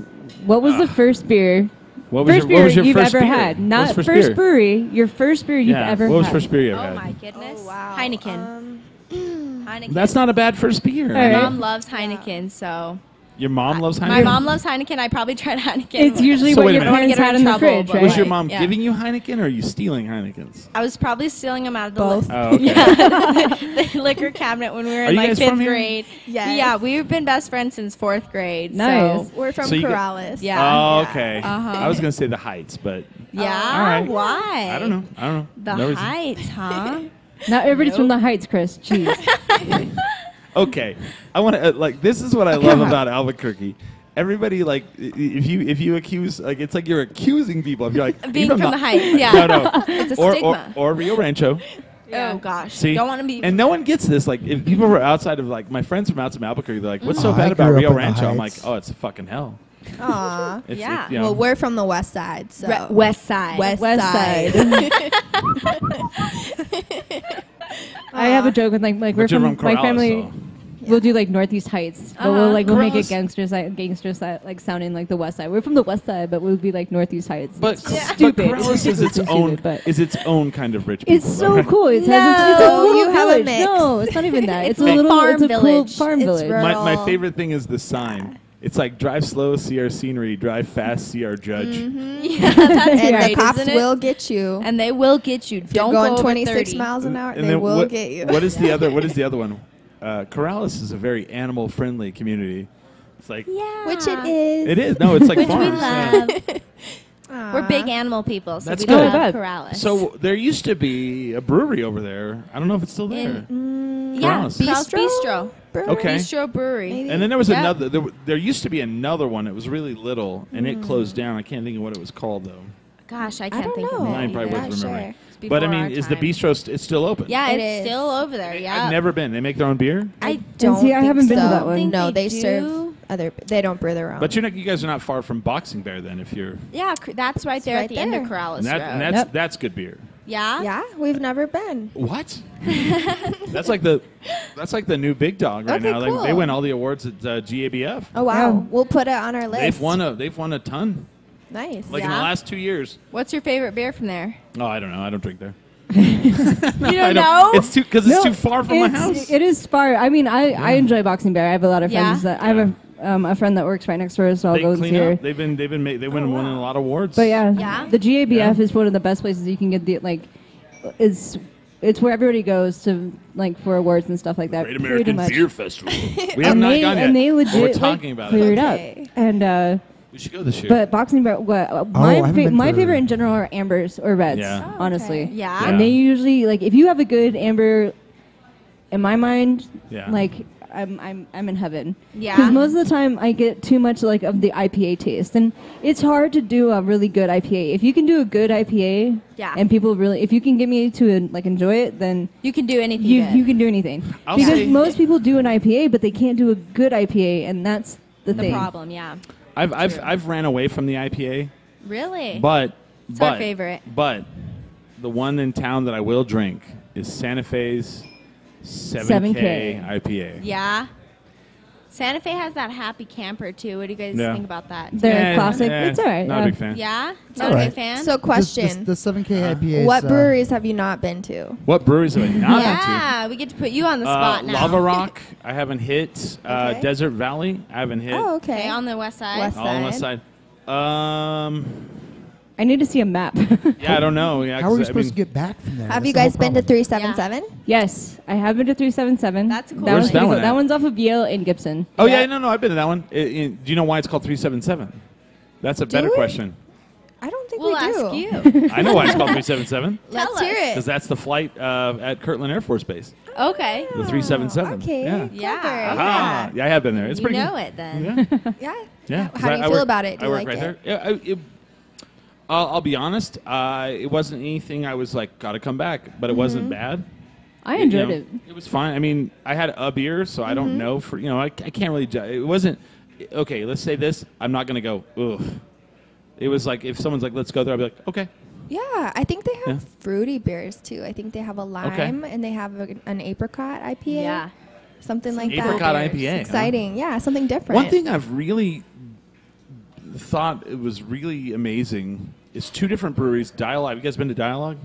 what was the first beer? What was First your, what was beer your you've first ever beer? had, What not was first beer? brewery. Your first beer you've Yeah. ever What was had. first beer you ever Oh had? my goodness. Oh, wow. Heineken. Heineken. That's not a bad first beer. All My right. mom loves Heineken, so Your mom loves Heineken? my mom loves Heineken. I probably tried Heineken. It's usually So what wait a your minute. parents Get her had in in the trouble, fridge, but right? Was your Right, mom yeah. giving you Heineken, or are you stealing Heinekens? I was probably stealing them out of the Both. Oh, okay. the liquor cabinet when we were Are in you like guys 5th from here? grade. Yes. Yeah, we've been best friends since 4th grade. Nice. So, We're from So you get- Corrales. Yeah. Oh, okay. Uh-huh. I was going to say the Heights, but yeah. All right. Why? I don't know. The No reason. Heights, huh? Not everybody's from the Heights, Chris. Jeez. Okay, I want to like. This is what I love about Albuquerque. Everybody like if you accuse like it's like you're accusing people. If you're like Being "You from the Heights, yeah. no, It's a or stigma. or Rio Rancho. Oh gosh. See, Don't want to be. and no one gets this. Like if people were outside of like my friends from outside of Albuquerque, they're like, "What's so Oh, I bad about grew up Rio in the Rancho?" I'm like, Heights. "Oh, it's fucking hell." Aw. It's, Yeah. you know, Well, we're from the west side, so. West Side. West Side. I have a joke with like we're but you're from my Corrales, family. so- We'll do like Northeast Heights, but Uh-huh. we'll make it Corrales. gangster side, like sounding like the West Side. We're from the West Side, but we'll be like Northeast Heights. But, It's but stupid. Corrales is its It's own stupid, but is its own kind of rich people. it's so right? cool. It has No, it's a little you have a village. mix. No, it's not even that. It's a a little farm it's a cool village. farm It's village. rural. My favorite thing is the sign. It's like drive slow, see our scenery. Drive fast, see our judge. Yeah, that's And right, the cops isn't it? will get you. And they will get you. If you're Don't going go over 26 30. miles an hour, And they then will what, get you. What is the other? What is the other one? Corrales is a very animal-friendly community. It's like Yeah. Which it is. it is. No, it's like Which we farms. yeah. love. We're big animal people, so That's we good. love Oh, Corrales. So there used to be a brewery over there. I don't know if it's still there. yeah, Corrales. Corrales Bistro. Okay. Bistro Brewery. Maybe. And then there was Yeah. another. There used to be another one. It was really little, and it closed down. I can't think of what it was called though. Gosh, I I can't don't think know. of it. Mine probably either. was Not remembering. sure. It's But I before our mean, is the time. bistro? It's still open. Yeah, It it's is. still over there. Yeah. I've never been. They make their own beer. I Don't see, I think haven't been to so. that one. Think No, they they serve do. other. They don't brew their own. But you guys are not far from Boxing Bear then. If you're, Yeah, that's right there right at the end of there. Corrales and, Road. and Yep. that's good beer. Yeah. yeah, we've never been. What? that's like the new big dog right Okay, now. cool. They win all the awards at GABF. Oh wow, Yeah. we'll put it on our list. They've won a ton. Nice. Like in the Yeah. last 2 years. What's your favorite beer from there? Oh, I don't know. I don't drink there. You I don't know? It's too because it's No, too far from my house. It is far. I mean, I enjoy Boxing Bear. I have a lot of friends Yeah? that I have a friend that works right next door, so I'll They go clean here. up. They win winning a lot of awards. But yeah, Yeah? the GABF Yeah. is one of the best places you can get the like. It's where everybody goes to like for awards and stuff like that. Great pretty American much. Beer Festival. We have And not they gone yet. and they but legit we're talking like, about clear it. it Okay. up. And We should go this year. but Boxing Bear, I haven't been my for- favorite in general are ambers or reds. Yeah. Oh, honestly. okay. Yeah. And they usually like if you have a good amber, in my mind, Yeah. like I'm in heaven. Yeah. Because most of the time I get too much like of the IPA taste, and it's hard to do a really good IPA. If you can do a good IPA, Yeah. and people really, if you can get me to like enjoy it, then You can do anything. you good. you can do anything. I'll because say- most people do an IPA, but they can't do a good IPA, and that's the the thing. problem. Yeah. I've ran away from the IPA, Really? but It's but our favorite. But the one in town that I will drink is Santa Fe's 7K 7K. IPA. Yeah. Santa Fe has that happy camper too. What do you guys Yeah. think about that? They're classic. It's all right. Not a big fan. Yeah. Not a alright. big fan. So question: The 7K IPA. what breweries have you not been to? What breweries have I not yeah, we get to put you on the been to? spot now. Lava Rock, I haven't hit. Okay. Desert Valley, I haven't hit. Oh, okay. Okay, on the west side. West All on the side. side. I need to see a map. Yeah, I don't know. Yeah, How are we 'cause, I supposed mean, to get back from there? Have That's you the whole guys been to problem. 377? Yes, I have been to 377. That's cool. That Where's one's that pretty one cool. at? That one's off of Yale and Gibson. Oh Yeah. yeah, no, I've been to that one. Do you know why it's called 377? That's a better we? question. I don't think We'll we do. ask you. I know why it's called 377. Let's Tell hear us. it. Because that's the flight at Kirtland Air Force Base. Okay. The 377. Okay. Yeah. Yeah. Clever. Aha. Yeah, I have been there. It's You pretty know good. it then. Yeah. Yeah. Yeah. 'cause How do you I feel work- about it? Do I you work like right it? there. Yeah, I'll be honest. It wasn't anything I was like, gotta come back, but it wasn't bad. I enjoyed You it. know, It was fine. I mean, I had a beer, so I don't know for I can't really judge. It wasn't okay. Let's say this. I'm not gonna go. Ugh. It was like if someone's like, let's go there. I'll be like, okay. Yeah, I think they have Yeah. fruity beers too. I think they have a lime and they have an apricot IPA. Yeah. Something like Apricot that. IPA. huh? Exciting. Yeah, something different. One thing I've really thought it was really amazing is two different breweries. Dialogue. You guys been to Dialogue?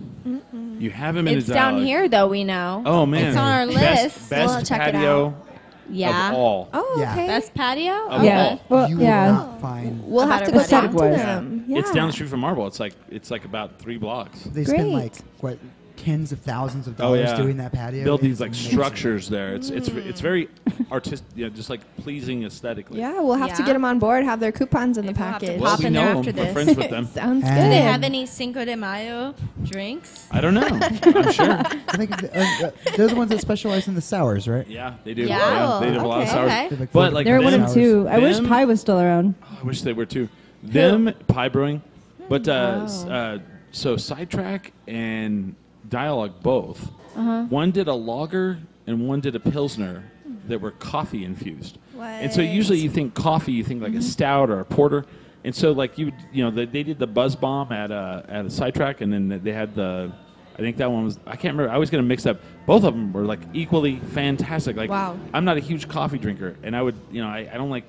You haven't been It's to Dialogue. down here, though, we know. Oh man, It's on our list. Best We'll check it patio Yeah. of all. Oh, Yeah. okay. Best patio? Of Okay. all. Well, You yeah. will not find. We'll About have to our go down to aesthetic-wise. them. Yeah. It's down the street from Marble. It's like about 3 blocks. They spend Great. like what tens of thousands of Oh dollars yeah, doing that patio. Build these It's like amazing. structures there. It's very artistic, just like pleasing aesthetically. Yeah, we'll have to Yeah. get them on board, have their coupons in the Maybe we'll have to package. Well, pop we in there know after them. We're this. friends with them. Sounds And- good. Do they have any Cinco de Mayo drinks? I don't know. I'm sure. I think they're the ones that specialize in the sours, right? Yeah, they do. Yeah? They do a lot of Okay. sours. Okay. They have, like, But, four like, They were one different of sours. two. I wish Them- Pie was still around. Oh, I wish they were too. Them pie brewing, but so Sidetrack and Dialogue both. One did a lager and one did a pilsner that were coffee infused. And so usually you think coffee, you think like a stout or a porter. And so like they did the Buzz Bomb at a Sidetrack, and then they had I think that one was, I can't remember. I was going to mix up. Both of them were like equally fantastic. Like Wow. I'm not a huge coffee drinker, and I would I don't like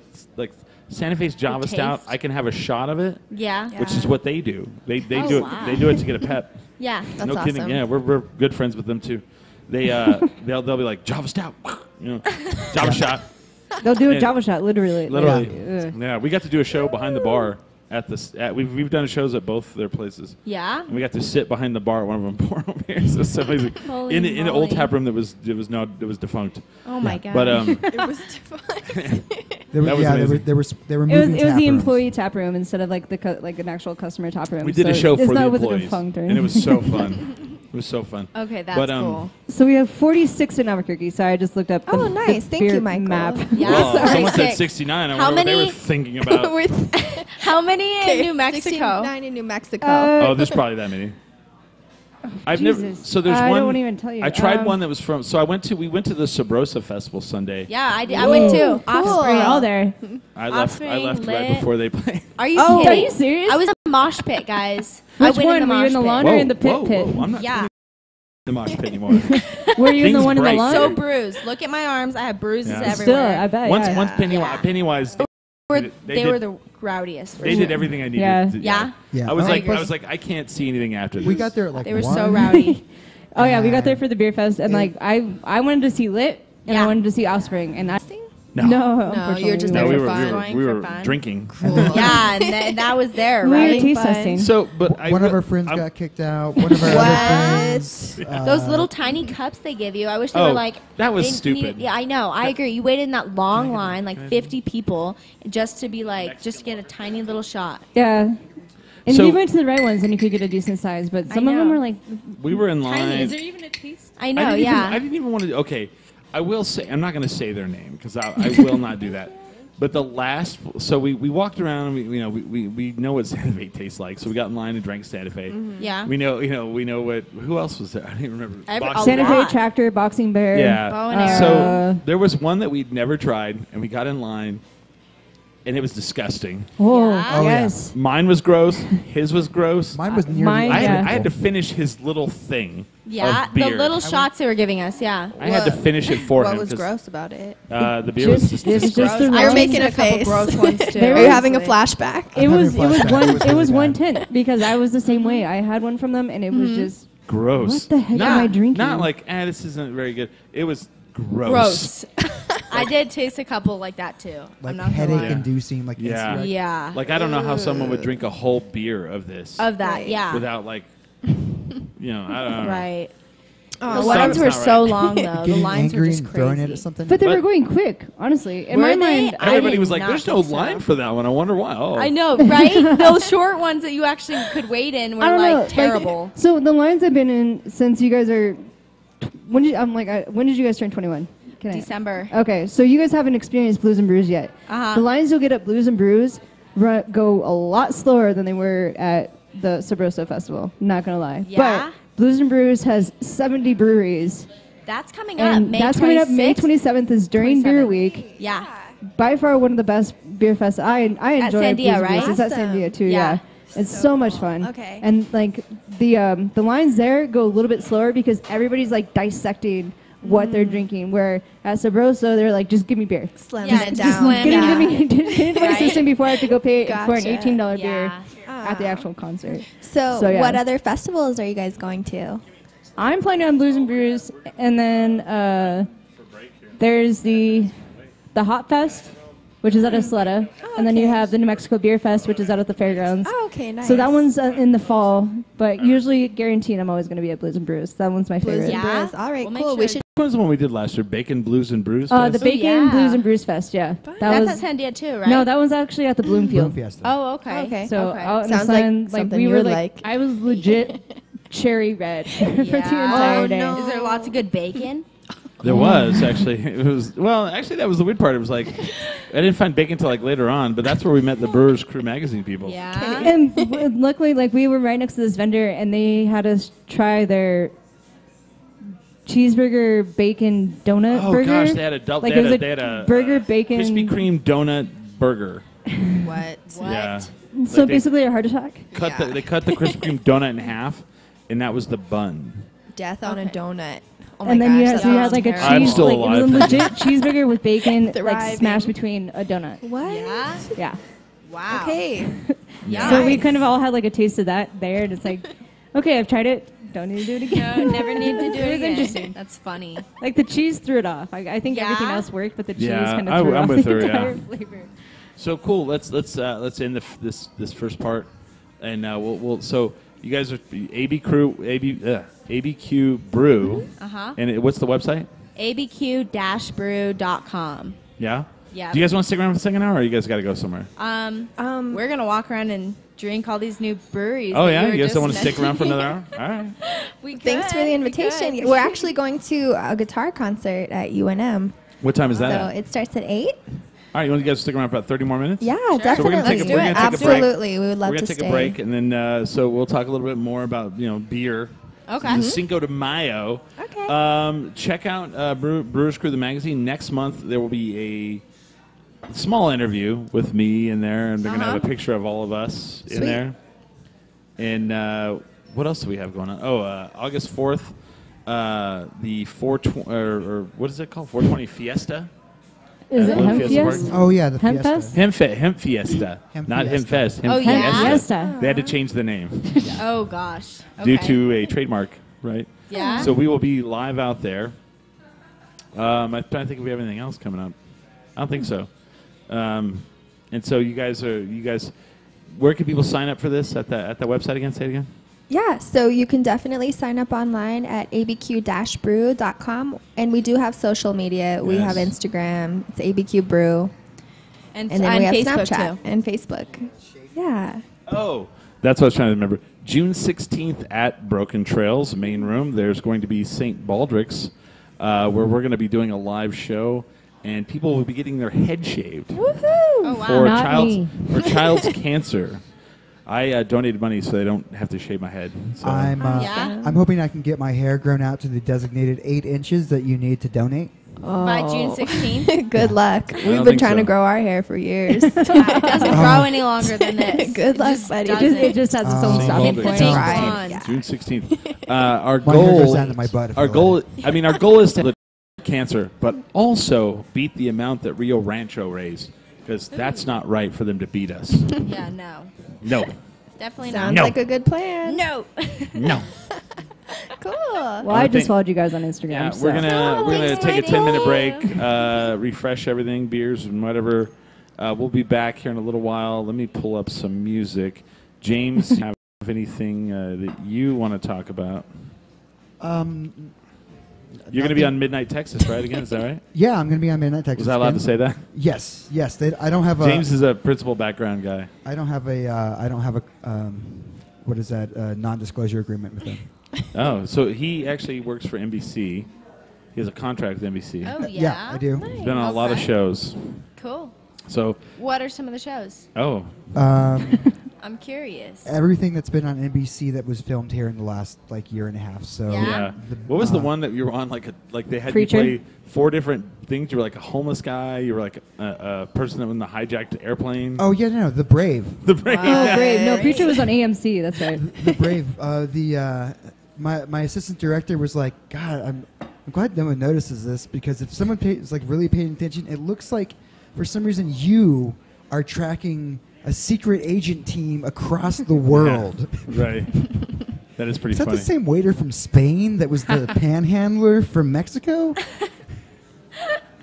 Santa Fe's Java The Stout. taste? I can have a shot of it, Yeah. which is what they do. They Oh, do it. wow. They do it to get a pep. Yeah. That's No kidding. awesome. Yeah, we're good friends with them too. They they'll be like Java Stout, Java Shot. They'll do a And- Java shot, literally. Literally. Ugh. Yeah, we got to do a show behind the bar at this. We've done shows at both their places. Yeah. And we got to sit behind the bar. One of them pour beers. It was so amazing. Holy in the old moly. tap room that was defunct. Oh my god. But It was different. They were, That was yeah, amazing. they were It was moving the tap rooms. employee tap room instead of like like an actual customer tap room. we did a So show it's for not the with employees, defunct or and it was anything. so fun. It was so fun. Okay, that's But, cool. So we have 46 in Albuquerque. Sorry, I just looked up. Oh, the nice. Thank beer you, Michael. Map. Yeah. Well, sorry. someone said 46. 69. I How wonder what they many- were thinking about. With How many in New Mexico? 69 in New Mexico. Oh, there's probably that many. I've never. Jesus. So there's I one. don't wanna even tell you. I tried one that was from. So we went to the Sabrosa Festival Sunday. Yeah, I did. I went too. Cool. Offspring. We're all there. I left Offspring, right lit. before they played. Are you Oh, kidding? are you serious? I was in the mosh pit, guys. I Which went one? in the Were you in mosh the pit. lawn or in the pit pit? I'm not Yeah. in the mosh pit anymore. Were you in the Things one in the break. lawn? So bruised. Look at my arms. I have bruises Yeah. Still, everywhere. I bet. once yeah. Pennywise. They were the rowdiest. For They sure. did everything I needed. Yeah. to- Yeah? Yeah. I was Oh, like, plus- I can't see anything after this. we got there at like They were 1. so rowdy. Oh yeah, we got there for the beer fest, and like I wanted to see Lit, and Yeah. I wanted to see Offspring, and I No, unfortunately, you're just No, there we for were fun. we were, Going we for were fun. drinking. Yeah, and that was there, We were right? taste Fun. testing. So, but One of our friends got kicked out. One of our other friends. Those little tiny cups they give you. I wish they Oh, were like. that was they stupid. needed- yeah, I know. I agree. You waited in that long line, like 50 people, just to be like, just to get a tiny little shot. Yeah. And So- you went to the right ones, and you could get a decent size, but some of them know. were like we were in tiny. line. Is there even a taste? I know. I Yeah. didn't even want to. Okay, I will say. I'm not going to say their name because I will not do that. But the last, so we walked around. And we know what Santa Fe tastes like. So we got in line and drank Santa Fe. Yeah. We know what. Who else was there? I don't even remember. Boxing Santa Bear. Fe Tractor, Boxing Bear. Yeah. Bow and arrow. So there was one that we'd never tried, and we got in line, and it was disgusting. Oh, Yeah. Oh, yeah. yes. Mine was gross. His was gross. Mine was nearly. Mine, I yeah. had to finish his little thing. Yeah. Of The beer. little shots they were giving us. Yeah. I had to finish it for What him. was 'cause, gross about it? The beer was just It's just disgusting. the You're wrong- making a a couple face. gross ones too. There Are you was- having a flashback? I'm It was having a flashback. one. It was It was really one bad. tenth because I was the same way. I had one from them, and it was just Gross. What the heck am I drinking? Not like, this isn't very good. It was gross. Gross. I did taste a couple like that too. Like I'm not gonna lie. headache-inducing. Like Yeah. instant- Yeah. Like, I don't know how someone would drink a whole beer of this Of that. Right. Yeah. without, like, I don't know. Right. The Something's lines were not so right. long, though. The Getting lines were angry just and throwing it crazy. at something. But they were But- going quick, honestly. In Were my they? mind, Everybody did was like, not "There's no think so. line for that one. I wonder why." Oh, I know, right? Those short ones that you actually could wait in were I don't know, like terrible. so the lines I've been in since you guys are, when did you guys turn 21? Can I- December. Okay, so you guys haven't experienced Blues and Brews yet. Uh-huh. The lines you'll get at Blues and Brews go a lot slower than they were at the Sabroso Festival. Not gonna lie. Yeah? But Blues and Brews has 70 breweries, That's coming up. and May that's coming up May 26th. 27th is during Beer 27th. Week. Yeah. By far one of the best beer fests. I enjoy Sandia, Blues and right? Brews. It's at Awesome. Sandia too. Yeah. Yeah. It's so much fun. Okay. And like the lines there go a little bit slower because everybody's like dissecting what they're drinking. Where at Sabroso they're like, just give me beer. Slim Yeah, it just down. slim Get Yeah. into my Right. system before I have to go pay for an Gotcha. $18 Yeah. beer at the actual concert. So, So, yeah. what other festivals are you guys going to? I'm planning on Blues and Brews, and then there's the Hot Fest, which is at Isleta, and then you okay. have the New Mexico Beer Fest, which is out at the fairgrounds. Oh, okay, nice. So that one's in the fall, but usually guaranteed I'm always going to be at Blues and Brews. That one's my Blues favorite. and Yeah. Brews. All right, We'll make cool. sure We to- should. what was the one we did last year? Bacon Blues and Brews. The Fest? Bacon yeah. Blues and Brews Fest, yeah. That That's at Sandia too, right? No, that was actually at the Bloom Bloomfield. Fiesta. Oh, okay. Okay. So Okay. out in the Sounds like sun, something we you were would like, like. I was legit cherry red for the entire day. no. Is there lots of good bacon? There was actually. It was actually that was the weird part. It was like I didn't find bacon until like later on, but that's where we met the Brewers Crew magazine people. Yeah. And luckily, like we were right next to this vendor, and they had us try their cheeseburger bacon donut Oh burger. gosh, they had a double. Like they, it was had a they had a burger bacon. Krispy Kreme donut burger. What? Yeah. So Like they basically, a heart attack. they cut the Krispy Kreme donut in half, and that was the bun. Death on a donut. Oh my And then gosh, you that had like a sounds I'm cheese, still like it was a alive. legit cheeseburger with bacon, like Thriving. smashed between a donut. What? Yeah. Yeah. Wow. Okay. Yeah. So we kind of all had like a taste of that there, and it's like, okay, I've tried it. Don't need to do it again. No, never need to do It it was again. interesting. That's funny. Like the cheese threw it off. I think Yeah? everything else worked, but the cheese Yeah, kind of threw I'm off with the her, entire yeah. flavor. So cool. Let's end this first part, and we'll. So you guys are ABQ Brew, Uh-huh. and what's the website? abq-brew.com. Yeah. Yeah. Do you guys want to stick around for the second hour, or you guys got to go somewhere? We're gonna walk around and drink all these new breweries. Oh that yeah, were you guys just don't want to stick around for another mentioning. hour? All right. We could, Thanks for the we invitation. could. We're actually going to a guitar concert at UNM. What time is that? So at? it starts at 8. All right, you want you guys to stick around for about 30 more minutes? Yeah, So we're definitely. gonna take a, Let's do we're it. gonna take a break. Absolutely. We would love We're to gonna take stay. a break, and then so we'll talk a little bit more about beer. Okay. The Cinco de Mayo. Okay. Check out Brewers Crew the magazine. Next month there will be a small interview with me in there, and they're gonna have a picture of all of us in Sweet. there. And what else do we have going on? Oh, August 4th, the 420 or what is it called? 420 Fiesta. Is it Blue Hemp Fiesta Fiesta? Park? Oh yeah, the Hemp Fiesta. Fest? Hemp Fiesta, Hemp not Hemp Fiesta. Fest. Hemp Oh, yeah? Fiesta. Fiesta. They had to change the name Oh gosh. due Okay. to a trademark, right? Yeah. So we will be live out there. I'm trying to think if we have anything else coming up. I don't think so. And so you guys, where can people sign up for this at the website again? Say it again. Yeah, so you can definitely sign up online at abq-brew.com. And we do have social media. We have Yes. Instagram. It's ABQ Brew. and And then on we have Facebook Snapchat too. and Facebook. Yeah. Oh, that's what I was trying to remember. June 16th at Broken Trails main room. There's going to be St. Baldrick's, where we're going to be doing a live show, and people will be getting their head shaved Oh wow. for Not me. child's cancer. I donated money so they don't have to shave my head. So. Yeah. I'm hoping I can get my hair grown out to the designated 8 inches that you need to donate. By June 16th. Good luck. don't We've been think trying so. to grow our hair for years. Yeah, it doesn't grow any longer than this. Good It luck, just buddy. doesn't. It just has its own Oh. stopping St. point. Baldrick's. Right. Yeah. June 16th. Our My hair goal. goes down to my butt. if Our you goal. let it. I mean, our goal is to cancer, but also beat the amount that Rio Rancho raised, because that's not right for them to beat us. Yeah, no. No, Definitely Sounds No. like a good plan. not. No. no. Cool. Well, I I just think- followed you guys on Instagram. Yeah, so. we're gonna thanks, take a Heidi. 10-minute break, refresh everything, beers and whatever. We'll be back here in a little while. Let me pull up some music. James, have anything that you want to talk about? You're going to be on Midnight Texas, right? Again, is that right? Yeah, I'm going to be on Midnight Texas. Was I allowed again. to say that? Yes. I don't have James is a principal background guy. I don't have a what is that non-disclosure agreement with him. Oh, so he actually works for NBC. He has a contract with NBC. Oh, yeah? Yeah, I do. Nice. He's been on a lot of shows. Cool. So, What are some of the shows? oh, I'm curious. Everything that's been on NBC that was filmed here in the last year and a half. So Yeah. yeah. What was the one that you were on? Like they had Preacher? you play 4 different things. You were like a homeless guy. You were like a person that was in the hijacked airplane. Oh yeah, no, The Brave. The Brave. Oh, great. No, Preacher was on AMC. That's right. The Brave. My assistant director was like, God, I'm glad no one notices this, because if someone is really paying attention, it looks like for some reason you are tracking a secret agent team across the world. Yeah, right. That is pretty Is that funny. the same waiter from Spain that was the panhandler from Mexico?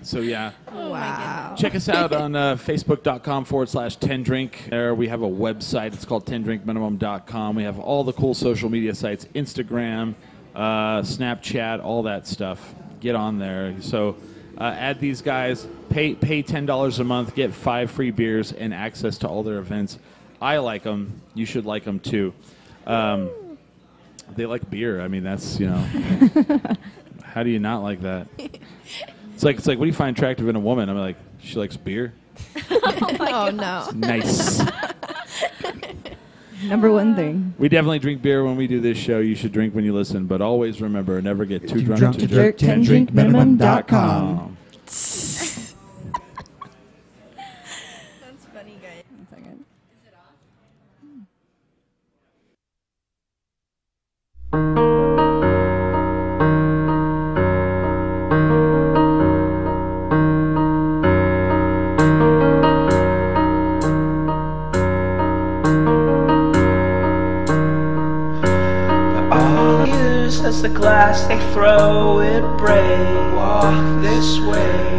So yeah. Oh, wow. Check us out on facebook.com/10drink. There we have a website. It's called 10drinkminimum.com. We have all the cool social media sites, Instagram, Snapchat, all that stuff. Get on there. So add these guys. Pay $10 a month. Get 5 free beers and access to all their events. I like them. You should like them too. They like beer. I mean, that's, how do you not like that? It's like what do you find attractive in a woman? I'm like, she likes beer. Oh no. Nice. Number one thing. We definitely drink beer when we do this show. You should drink when you listen, but always remember, never get too drunk to jerk. jerk. 10drinkminimum.com. That's funny, guys. 1 second. All years as the glass they throw it break. Walk this way.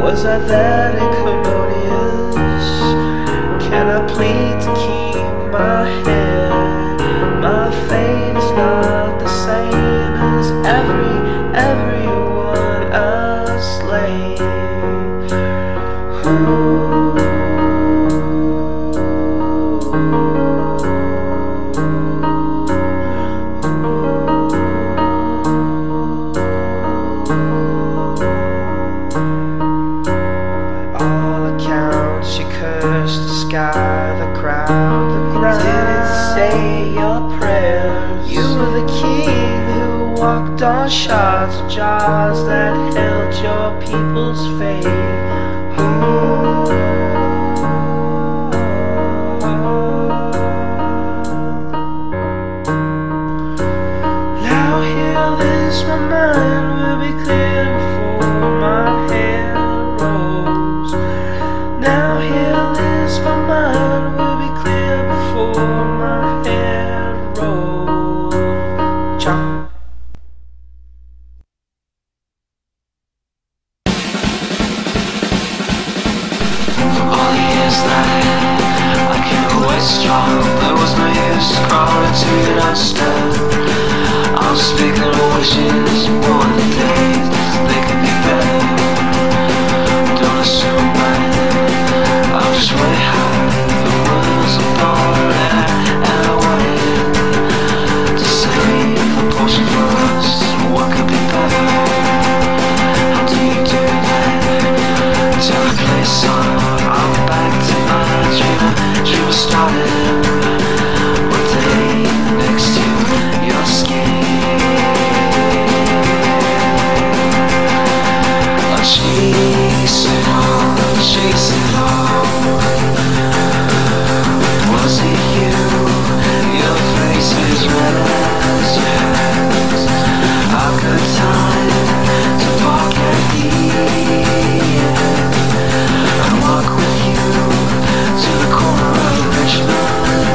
Was I that incommodious? Can I plead to keep my head? My fate is not the same as everyone I slay. All accounts, she cursed the sky, the ground, didn't say your prayers. You were the king who walked on shards of jars that held your people's fate. Now here is my mind will be clear before my hair rolls. Now here is my mind will be clear before my hair rolls. Chop. For all the years that I kept away strong, there was no use crawling to the understand. I'm speaking of wishes, one of the days they could be better. Don't assume I'm just way high. The world's apart and I wanted to save a potion for us. What could be better? How do you do that? Till the place on, I'm back to my dream started. One day next to your skin. Chasing on. Was it you? Your face is red as your hands. A good time to walk at the end and walk with you to the corner of Richmond.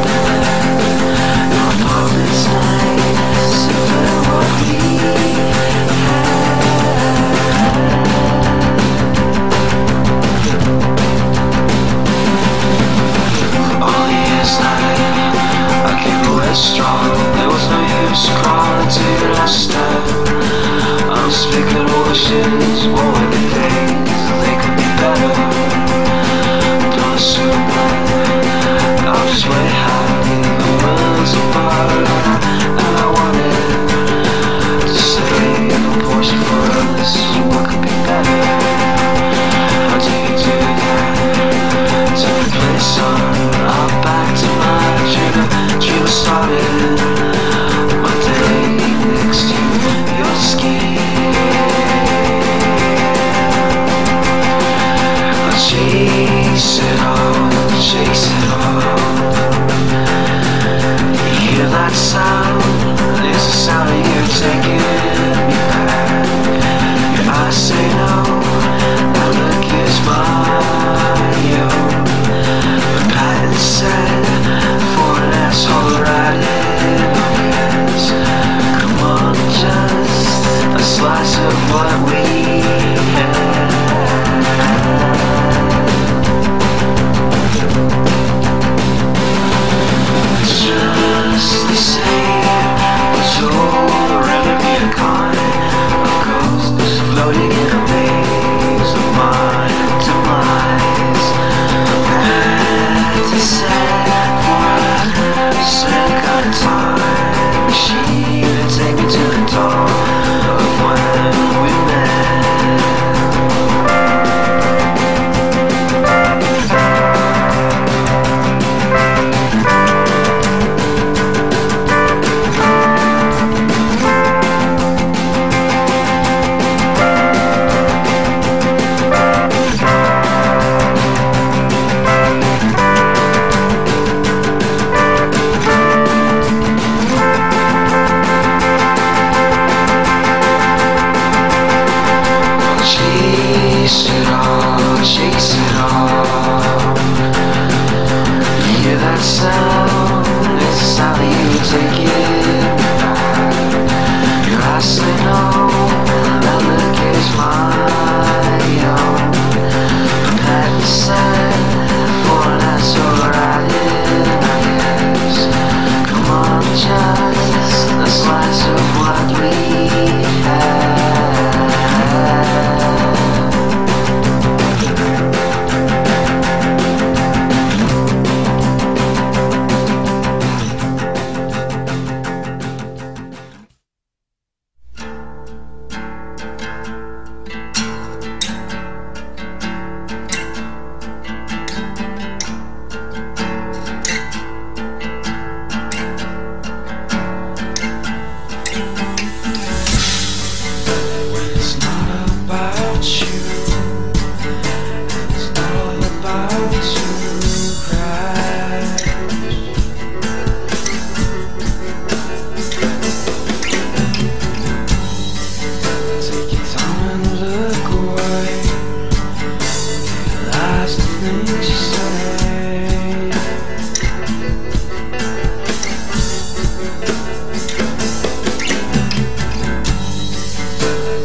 things you say.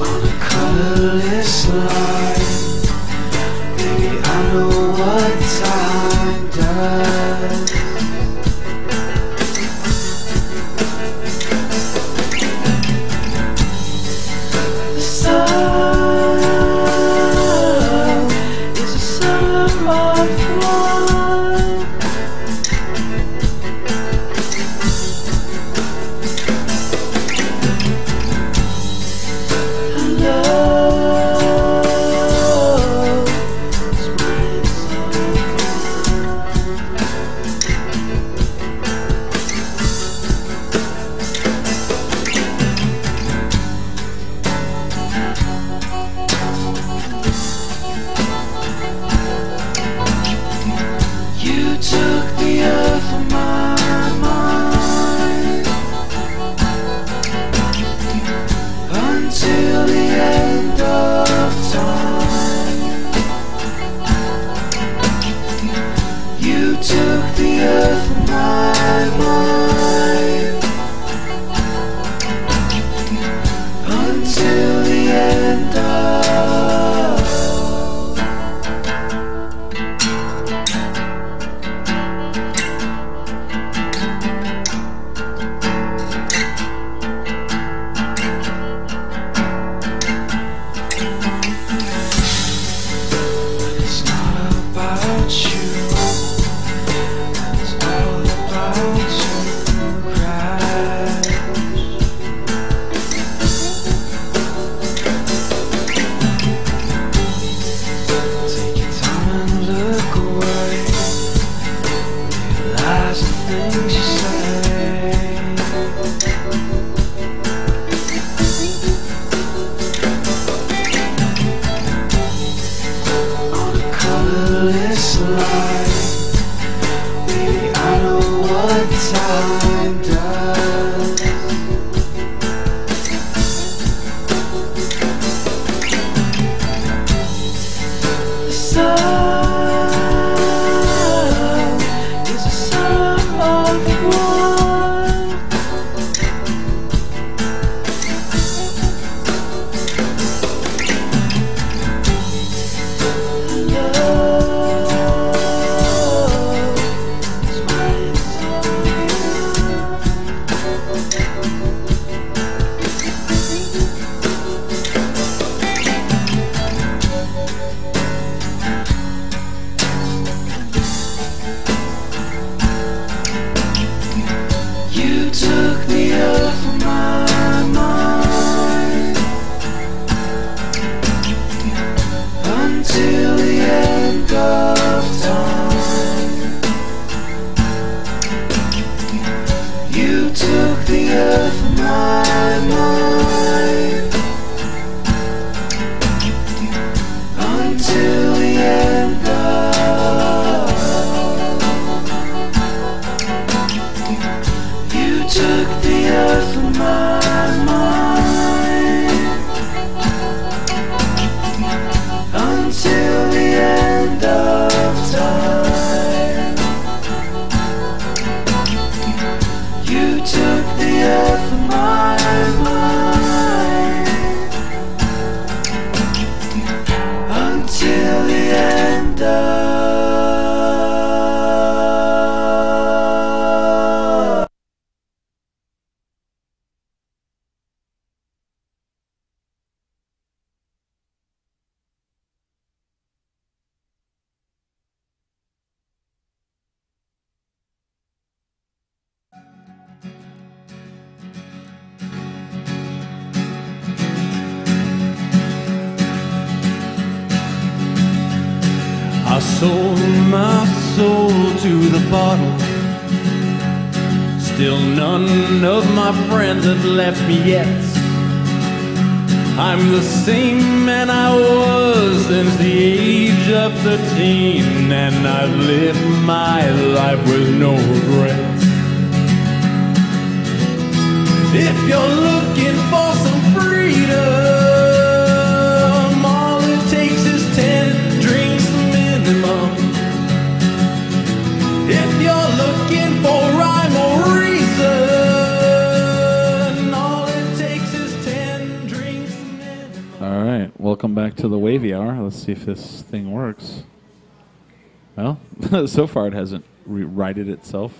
On a colorless line, baby, I know what time does. The sun is a summer of love. And love is when it's You took the earth from my mind until the end of time. You took the earth from my mind until the end of. It's not about you, it's all about you, crash. Take your time and look away, realize the things you say. On a colorless line, baby, I know what time does. The sun is a sum of one. Love is when it's You took the earth from my mind until the end of time. You took the earth from my mind until the end of. You took the earth from my mind until the end of time. You took the earth from my mind until the end of. I sold my soul to the bottle. Still none of my friends have left me yet. I'm the same man I was since the age of 13, and I've lived my life with no regrets. If you're looking for some freedom, all it takes is 10 drinks minimum. back to the wavy hour. Let's see if this thing works. Well, so far it hasn't righted itself.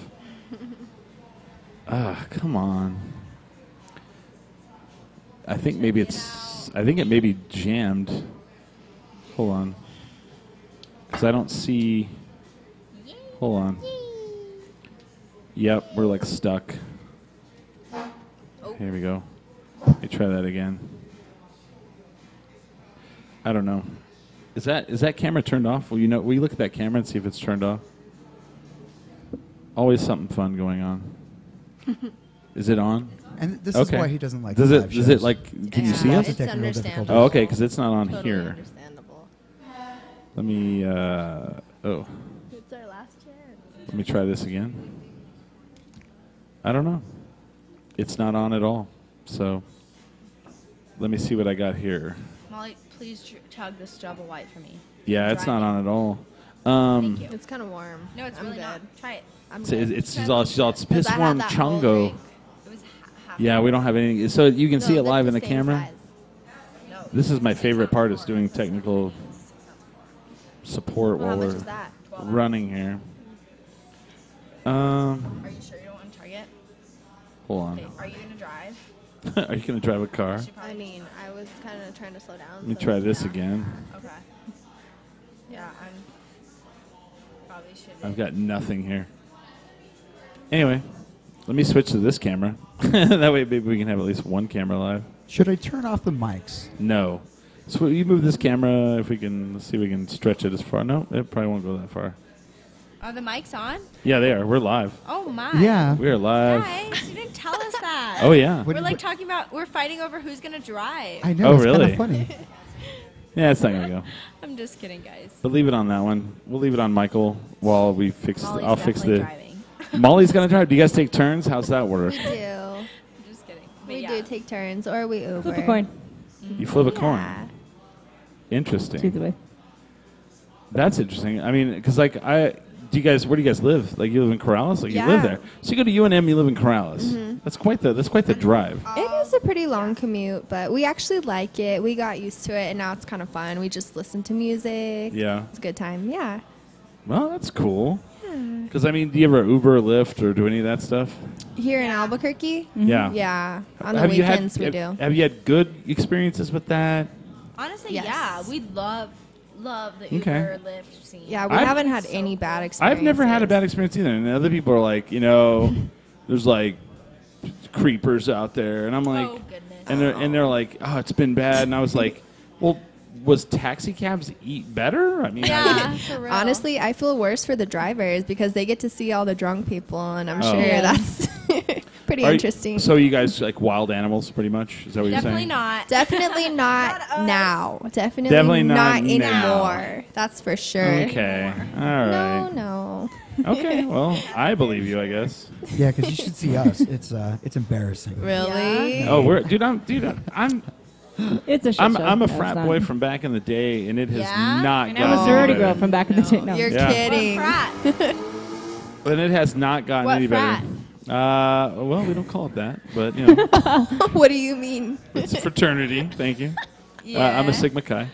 Come on. I think maybe it may be jammed. Hold on. Because I don't see... Hold on. Yep, we're like stuck. Here we go. Let me try that again. I don't know. Is that camera turned off? Will you look at that camera and see if it's turned off? Always something fun going on. Is it on? And this is why he doesn't like Does live it shows. like can you see us? It's understandable. Oh, okay, because it's not on Totally here. understandable. Let me It's our last chance. let me try this again. I don't know. It's not on at all. So let me see what I got here. Molly, please chug this Java White for me. Yeah, it's not on at all. Thank you. It's kind of warm. No, it's really not. Try it. She's all it's piss I had warm that whole chungo. drink. It was half. Yeah, we don't have anything. So you can see it No, live in that's the same camera. size. No. This is my favorite part, is doing technical support Well, how while much we're is that? running here. Are you sure you don't want to try it? Hold on. Okay. Are you gonna drive? Are you going to drive a car? I mean, I was kind of trying to slow down. Let me try this again. Okay. Yeah, I'm probably should. I've got nothing here. Anyway, let me switch to this camera. That way maybe we can have at least one camera live. Should I turn off the mics? No. So you move this camera if we can. Let's see if we can stretch it as far. No, it probably won't go that far. Are the mics on? Yeah, they are. We're live. Oh my. Yeah. We are live. Guys, you didn't tell us that. Oh, yeah. What- We're like talking about, we're fighting over who's gonna drive. I know. Oh, it's really? kind of funny. Yeah, it's not going to go. I'm just kidding, guys. But leave it on that one. We'll leave it on Michael while we fix. Molly's I'll fix definitely the. driving. Molly's gonna drive. Do you guys take turns? How's that work? We do. I'm just kidding. But We yeah. do take turns, or we Uber. Flip a coin. You flip a coin. Yeah. Interesting. Choose the way. That's interesting. I mean, because like where do you guys live? Like you live in Corrales? Like you live Yeah. there. So you go to UNM, you live in Corrales. Mm-hmm. That's quite the drive. It is a pretty long commute, but we actually like it. We got used to it, and now it's kind of fun. We just listen to music. Yeah. It's a good time. Yeah. Well, that's cool. Because I mean, do you ever Uber, or Lyft, or do any of that stuff? Here in Albuquerque? Yeah. Yeah. On the Have you weekends, had, we do. Have you had good experiences with that? Honestly, Yes. yeah, we love the Okay. Uber Lyft scene. Yeah, we I've- haven't had So any cool. bad experiences. I've never had a bad experience either. And other people are like, there's like creepers out there, and I'm like, Oh goodness. and they're like, oh, it's been bad, and I was like, well, was taxi cabs eat better? I mean, Yeah, for real. Honestly, I feel worse for the drivers because they get to see all the drunk people, and I'm Oh. sure Yeah. that's pretty Are you- interesting. So you guys like wild animals, pretty much? Is that what you're Definitely saying? not. Definitely not Not us. now. Definitely, Definitely not not now. anymore. That's for sure. Okay. All right. No. Okay. Well, I believe you, I guess. Yeah, because you should see us. It's embarrassing. Really? Oh, I'm It's a shit I'm show. I'm a That's frat not- boy from back in the day, and it has Yeah? not I know. gotten I'm a sorority any girl better. from back in the day. No. You're Yeah. kidding. What frat? And it has not gotten What any frat? better. Well, we don't call it that, but you know, What do you mean? it's a fraternity. Thank you. Yeah. I'm a Sigma Chi.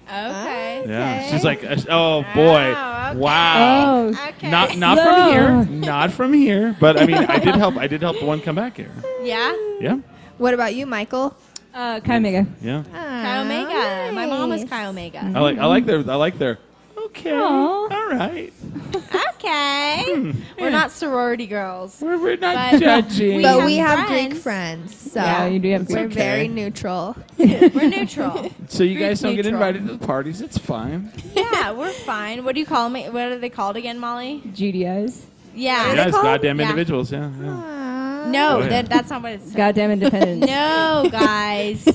Okay. Yeah. Okay. She's like, oh boy, Oh, okay. wow. Oh, Okay. Not from No. here, not from here. But I mean, I did help the one come back here. Yeah. Yeah, What about you, Michael? Chi Omega. yeah. Chi Omega. My mom was Chi Omega. I like their. Okay, Aw. all right. Okay. We're not sorority girls. We're not But- judging. We But have we have friends. Greek friends, so Yeah, you do have we're Greek. very neutral. We're neutral. So you guys don't get neutral. invited to the parties. It's fine. Yeah, we're fine. What do you call me? What are they called again, Molly? GDIs. Yeah. they Yeah, it's called? goddamn Yeah. individuals. Yeah. No, Oh, yeah. that's not what it's. Goddamn independence. No, guys.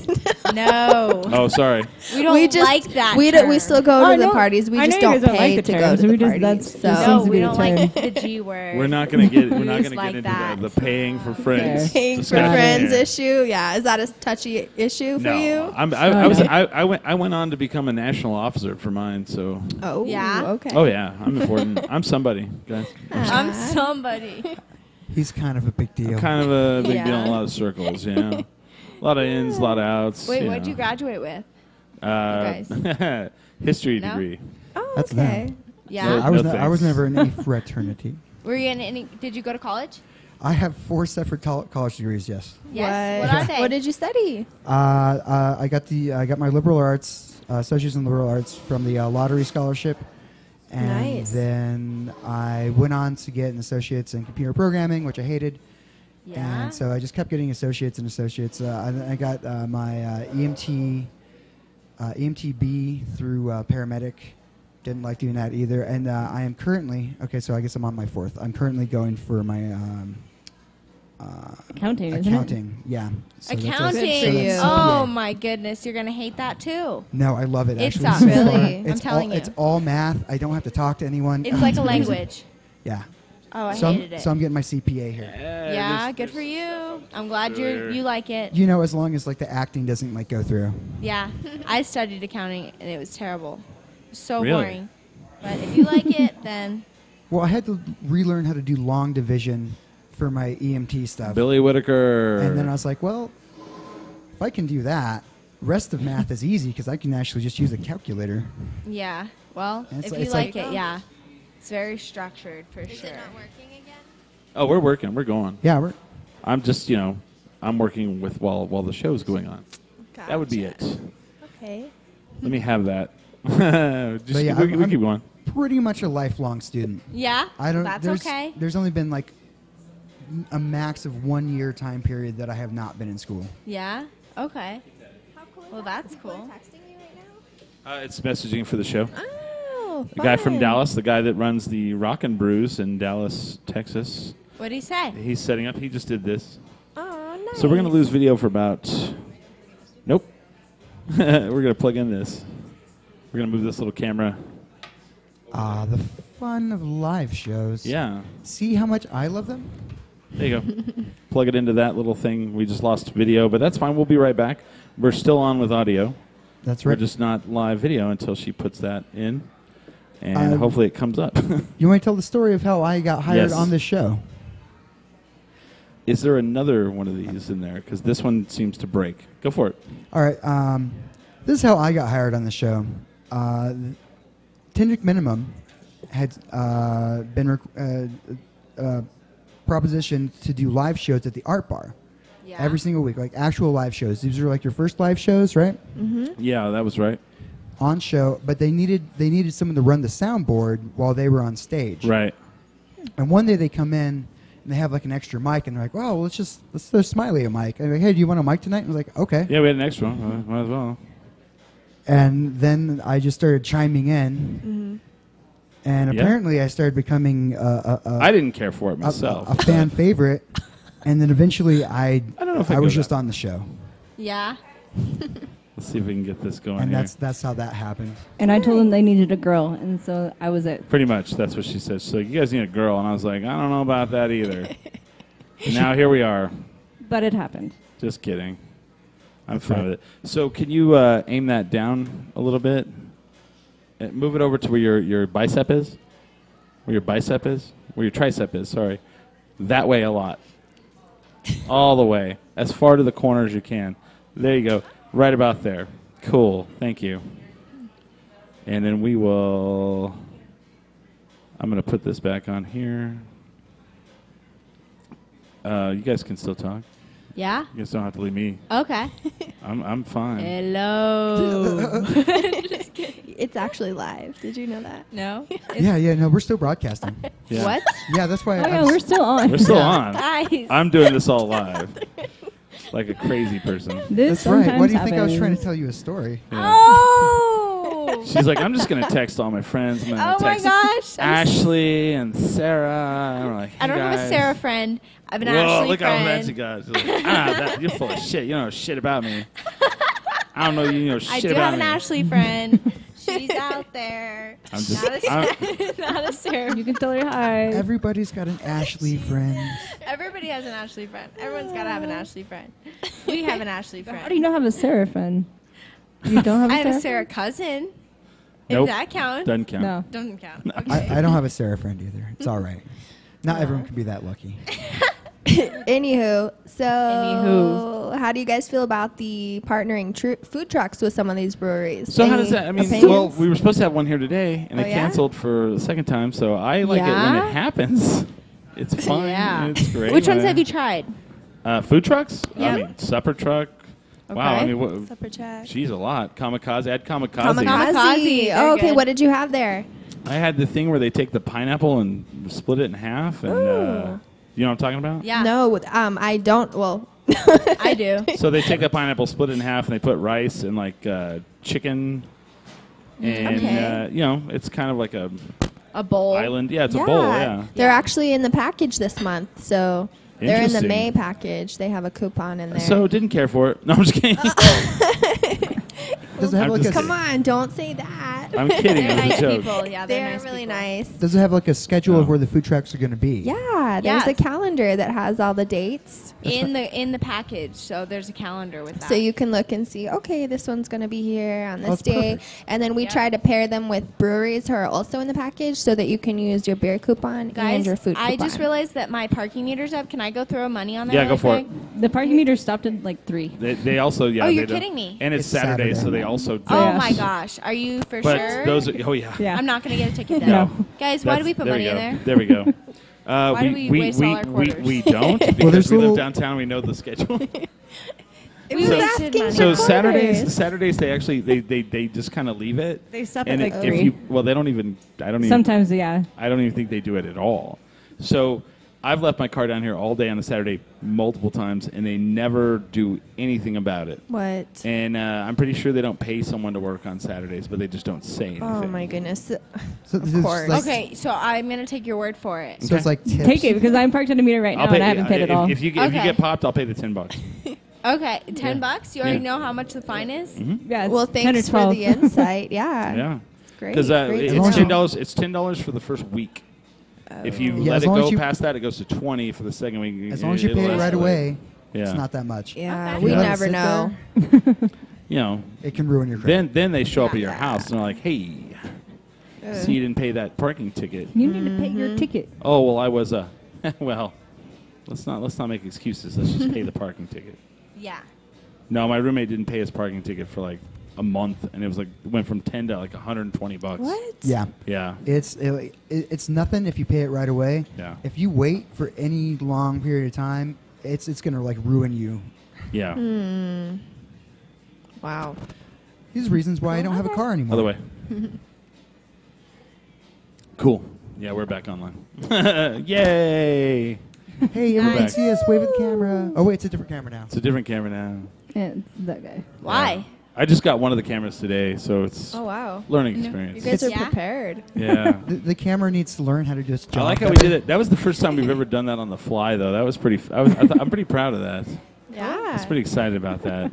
No. Oh, sorry. We don't We just like that. we term. still go Oh, to the no. parties. We I just know you don't guys don't pay like the to go terms. to the We just- parties. that's- So just No, seems to we be the don't like term. the G word. We're not gonna get We just like into that. the paying for friends. paying for discussion friends here. issue. Yeah, is that a touchy issue for No, you? I went on to become a national officer for mine. So, Oh, Yeah? Okay. oh yeah, I'm important. I'm somebody, guys. I'm somebody. He's kind of a big deal. I'm kind of a big Yeah. deal in a lot of circles. You know, a lot of ins, a lot of outs. Wait, you what'd you know. graduate with? History No? degree. Oh, That's okay. them. Yeah. No, I was no I was thanks. never in any fraternity. Were you in any? Did you go to college? I have 4 separate college degrees. Yes. Yes. What? What are they? What did you study? I got my liberal arts, associates in liberal arts from the lottery scholarship, and Nice. then I went on to get an associates in computer programming, which I hated. Yeah. And so I just kept getting associates and associates. I got my EMTB through paramedic. Didn't like doing that either. And I am currently, so I guess I'm on my 4th. I'm currently going for my Accounting, isn't it? accounting. Yeah. So that's Accounting. Good for you. Oh my goodness, you're gonna hate that too. No, I love it. It's Actually, not so really. far. I'm It's telling all, you. It's all math. I don't have to talk to anyone. It's like a amazing. language. Yeah. Oh, I So hated it. I'm getting my CPA here. Yeah, good for you. I'm glad you like it. You know, as long as like the acting doesn't like go through. Yeah, I studied accounting and it was terrible, so Really? boring. But if you like it, then Well, I had to relearn how to do long division for my EMT stuff. Billy Whitaker. And then I was like, well, if I can do that, rest of math is easy because I can actually just use a calculator. yeah. Well, And if it's you like- like it, yeah, it's very structured for sure. working again? Oh, we're working. We're going. Yeah, I'm just, I'm working with while the show's going on. That would be it. Okay. Let me have that. Just But yeah, we I'm- keep going. pretty much a lifelong student. Yeah, I don't. That's there's, okay. There's only been like a max of 1 year time period that I have not been in school. Yeah. Okay. How cool is Well, that? that's People are cool. texting you right now? It's messaging for the show. Oh, The guy from fun. Dallas, the guy that runs the Rockin' Brews in Dallas, Texas. What did he say? He's setting up. He just did this. Oh, nice. So we're going to lose video for about... Nope. We're going to plug in this. We're going to move this little camera. The fun of live shows. Yeah. See how much I love them? There you go. Plug it into that little thing. We just lost video, but that's fine. We'll be right back. We're still on with audio. That's We're right. just not live video until she puts that in. And hopefully it comes up. You want to tell the story of how I got hired Yes. on this show? Is there another one of these in there? Because this one seems to break. Go for it. All right. This is how I got hired on the show. Tendrick Minimum had been propositioned to do live shows at the Art Bar Yeah. every single week, like actual live shows. These are like your first live shows, right? Yeah, that was right. On show, but they needed someone to run the soundboard while they were on stage. Right. And one day they come in and they have like an extra mic, and they're like, "Well, let's throw Smiley a mic." And I'm like, "Hey, do you want a mic tonight?" And I was like, "Okay." Yeah, we had an extra one. Might as well. And then I just started chiming in, and Yeah. apparently I started becoming I didn't care for it myself. a fan favorite. And then eventually I don't know if I was go just that- on the show, Yeah. Let's see if we can get this going and here. that's how that happened. And I told them they needed a girl, and so I was it. Pretty much, that's what she said. She's like, you guys need a girl. And I was like, I don't know about that either. Now here we are. But it happened. Just kidding. I'm That's fine right. with it. So can you aim that down a little bit? Move it over to where your bicep is. Where your bicep is. Where your tricep is, sorry. That way a lot. All the way. As far to the corner as you can. There you go. Right about there. Cool. Thank you. And then we will... I'm going to put this back on here. You guys can still talk. Yeah. You guys don't have to leave me. Okay. I'm fine. Hello. It's actually live. Did you know that? No. Yeah, no, we're still broadcasting. Yeah. What? Yeah, that's why. Oh, yeah, we're still on. We're still on. Guys. I'm doing this all live. Like a crazy person. This That's right. Why sometimes do you think I was trying to happens. tell you a story? Oh. She's like, I'm just going to text all my friends. I'm gonna Oh my text gosh. Ashley and Sarah. And I'm like, I don't hey have a guys. Sarah friend. I have an Whoa, Ashley look friend. how mad she got. She's like, you're full of shit. You don't know shit about me. I don't know you know shit I do about have an me. Ashley friend. She's out there. I'm just, Not a, I'm- not a Sarah. You can tell her hi. Everybody's got an Ashley friend. Everybody has an Ashley friend. Everyone's got to have an Ashley friend. We have an Ashley friend. How do you not have a Sarah friend? You don't have a I have Sarah? a Sarah cousin. Nope. If that counts. Doesn't count. No. Doesn't count. Okay. I don't have a Sarah friend either. It's all right. Not everyone can be that lucky. Anywho, so Anywho. how do you guys feel about the partnering food trucks with some of these breweries? So how Any does that? I mean, opinions? well, we were supposed to have one here today, and Oh, it yeah? canceled for the second time. So I like it when Yeah? it happens. It's fun. Yeah. It's great. Which ones have you tried? Food trucks? I Yep. mean, supper truck. Wow. I Okay. mean, what? Supper check. She's a lot. Kamikaze. I had kamikaze. Kamikaze. Kamikaze, they're Oh, okay, good. what did you have there? I had the thing where they take the pineapple and split it in half, and you know what I'm talking about? Yeah. No, I don't. Well, I do. So they take the pineapple, split it in half, and they put rice and like chicken, and Okay. you know, it's kind of like a A bowl. island. Yeah, it's a bowl. Yeah. They're actually in the package this month, so they're in the Interesting. May package. They have a coupon in there. So didn't care for it. No, I'm just kidding. Does it have I'm like just- a come on, don't say that. I'm kidding. They're It was nice a joke. people. Yeah, they're They're nice really people. nice. Does it have like a schedule No. of where the food trucks are going to be? Yeah, there's Yeah. a calendar that has all the dates. In the package, so there's a calendar with that. So you can look and see, okay, this one's going to be here on this that's day. perfect. And then we Yeah. try to pair them with breweries who are also in the package so that you can use your beer coupon and Guys, your food coupon. I just realized that my parking meter's up. Can I go throw money on that? Yeah, really go for quick? it. The parking meter stopped at like 3. They also Oh, you're they do. kidding me. And it's It's Saturday, so Saturday. they also do. Oh Yeah. my gosh, are you for But sure? those are, oh yeah. Yeah. I'm not gonna get a ticket then. No. Guys, why do we put There money go. in there? There we go. Why do we waste all our quarters? we don't because there's we live little- downtown. We know the schedule. It We was wasted asking money. for So quarters. Saturdays they actually they just kind of leave it. They stop and at like if 3. you well they don't even I don't even Sometimes, yeah. I don't even think they do it at all. So I've left my car down here all day on a Saturday multiple times, and they never do anything about it. What? And I'm pretty sure they don't pay someone to work on Saturdays, but they just don't say anything. Oh my goodness. So Of this is course. like- Okay, so I'm gonna take your word for it. So it's like tips. Take it because I'm parked at a meter right now and I haven't paid it all. If you Okay. get popped, I'll pay the $10. Okay, $10. You already Yeah. know how much the fine is. Yeah, it's Well, 10 or thanks for 12. the insight. Yeah. Yeah, It's great. because Great to it's know. $10. It's $10 for the first week. If you Yeah, let as it long as go you- past that, it goes to 20 for the second week. As long as you It'll pay it right escalate. away, Yeah. it's not that much. Yeah, Okay. we You let it never sit know. You know, It can ruin your credit. then they show up at your Yeah. house and they're like, "Hey, see, you didn't pay that parking ticket." You need to pay your ticket. Oh well, I was well. Let's not make excuses. Let's just pay the parking ticket. Yeah. No, my roommate didn't pay his parking ticket for like a month, and it was like it went from 10 to like $120. What? Yeah. Yeah. It's nothing if you pay it right away. Yeah. If you wait for any long period of time, it's going to like ruin you. Yeah. Wow. These are reasons why I don't have a car anymore. By the way. Cool. Yeah, we're back online. Yay! Hey, everybody Nice. see us. Wave at the camera. Oh, wait, it's a different camera now. It's a different camera now. Yeah, it's that guy. Why? I just got one of the cameras today, so it's Oh, wow. learning No. experience. You guys are Yeah. prepared. Yeah. The camera needs to learn how to just I jog like how we better. did it. That was the first time we've ever done that on the fly, though. That was pretty. I'm pretty proud of that. Yeah. I was pretty excited about that.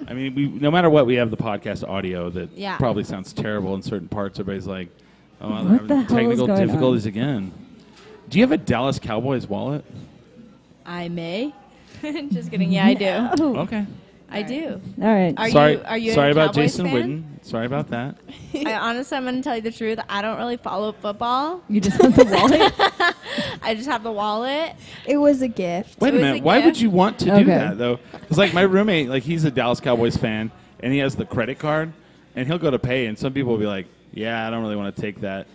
I mean, no matter what, we have the podcast audio that Yeah. probably sounds terrible in certain parts. Everybody's like, "Oh, I'm What the having hell is technical going difficulties again." Do you have a Dallas Cowboys wallet? I may. Just kidding. Yeah, I do. Oh. Okay. I do. All right. Are sorry. you? Are you? Sorry a about Cowboys Jason fan? Witten. Sorry about that. I honestly, I'm gonna tell you the truth. I don't really follow football. You just want the wallet? I just have the wallet. It was a gift. Wait a It was minute. a Why would gift. you want to do Okay. that though? Because like my roommate, like he's a Dallas Cowboys fan, and he has the credit card, and he'll go to pay, and some people will be like, "Yeah, I don't really want to take that."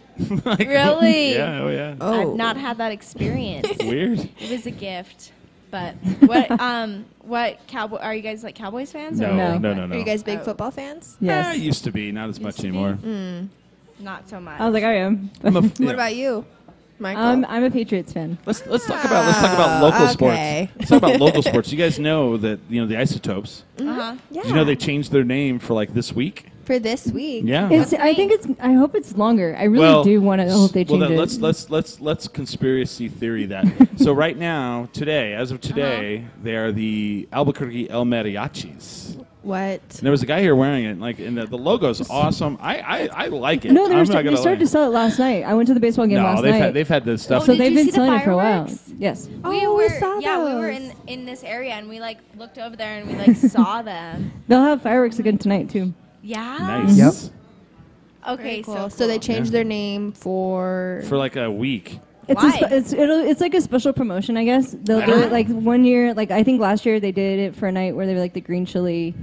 Like, Really? Yeah. Oh yeah. Oh. I've not had that experience. Weird. It was a gift. But what cowboy are you guys like Cowboys fans? No, or no, No. no, no. Are you guys big Oh. football fans? Yeah, Yes. used to be, not as much to be? anymore. Not so much. I was like, I am. I'm a- What yeah. about you, Michael? I'm a Patriots fan. Let's talk about local okay. sports. Let's talk about local sports. You guys know that the Isotopes. Uh-huh. yeah. Did you know they changed their name for like this week? For this week. Yeah. I think it's. I hope it's longer. I really Well, do want to hope they change well, then it. let's conspiracy theory that. So right now, today, as of today, they are the Albuquerque El Mariachis. What? And there was a guy here wearing it, like, and the logo's awesome. I like it. No, they I'm not gonna started lie. to sell it last night. I went to the baseball game No, last they've night. had this stuff. so did they've you been see the selling it for a while. fireworks? Yes. we Oh, were I saw we were those. in this area and we like looked over there and we like saw them. They'll have fireworks again tonight too. Yeah. Nice. Yep. Okay, Cool. so So they cool. changed Yeah. their name for. For like a week. It's Why? it's like a special promotion, I guess. They'll do it like 1 year. Like I think last year they did it for a night where they were like the green chili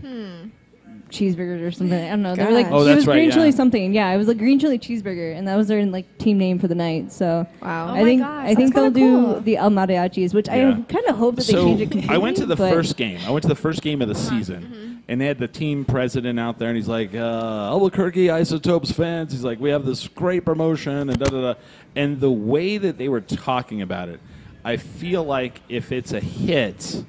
cheeseburgers or something. I don't know. They were like Gosh. it was right, green yeah. chili something. Yeah, it was like green chili cheeseburger, and that was their like team name for the night. So Wow. Oh I my think gosh, I think that's they'll kinda do cool. the El Mariachis, which Yeah. I kind of hope that they change it completely. I went to the but- first game. I went to the first game of the season, and they had the team president out there, and he's like, Albuquerque Isotopes fans. He's like, we have this great promotion, and da-da-da. And the way that they were talking about it, I feel like if it's a hit,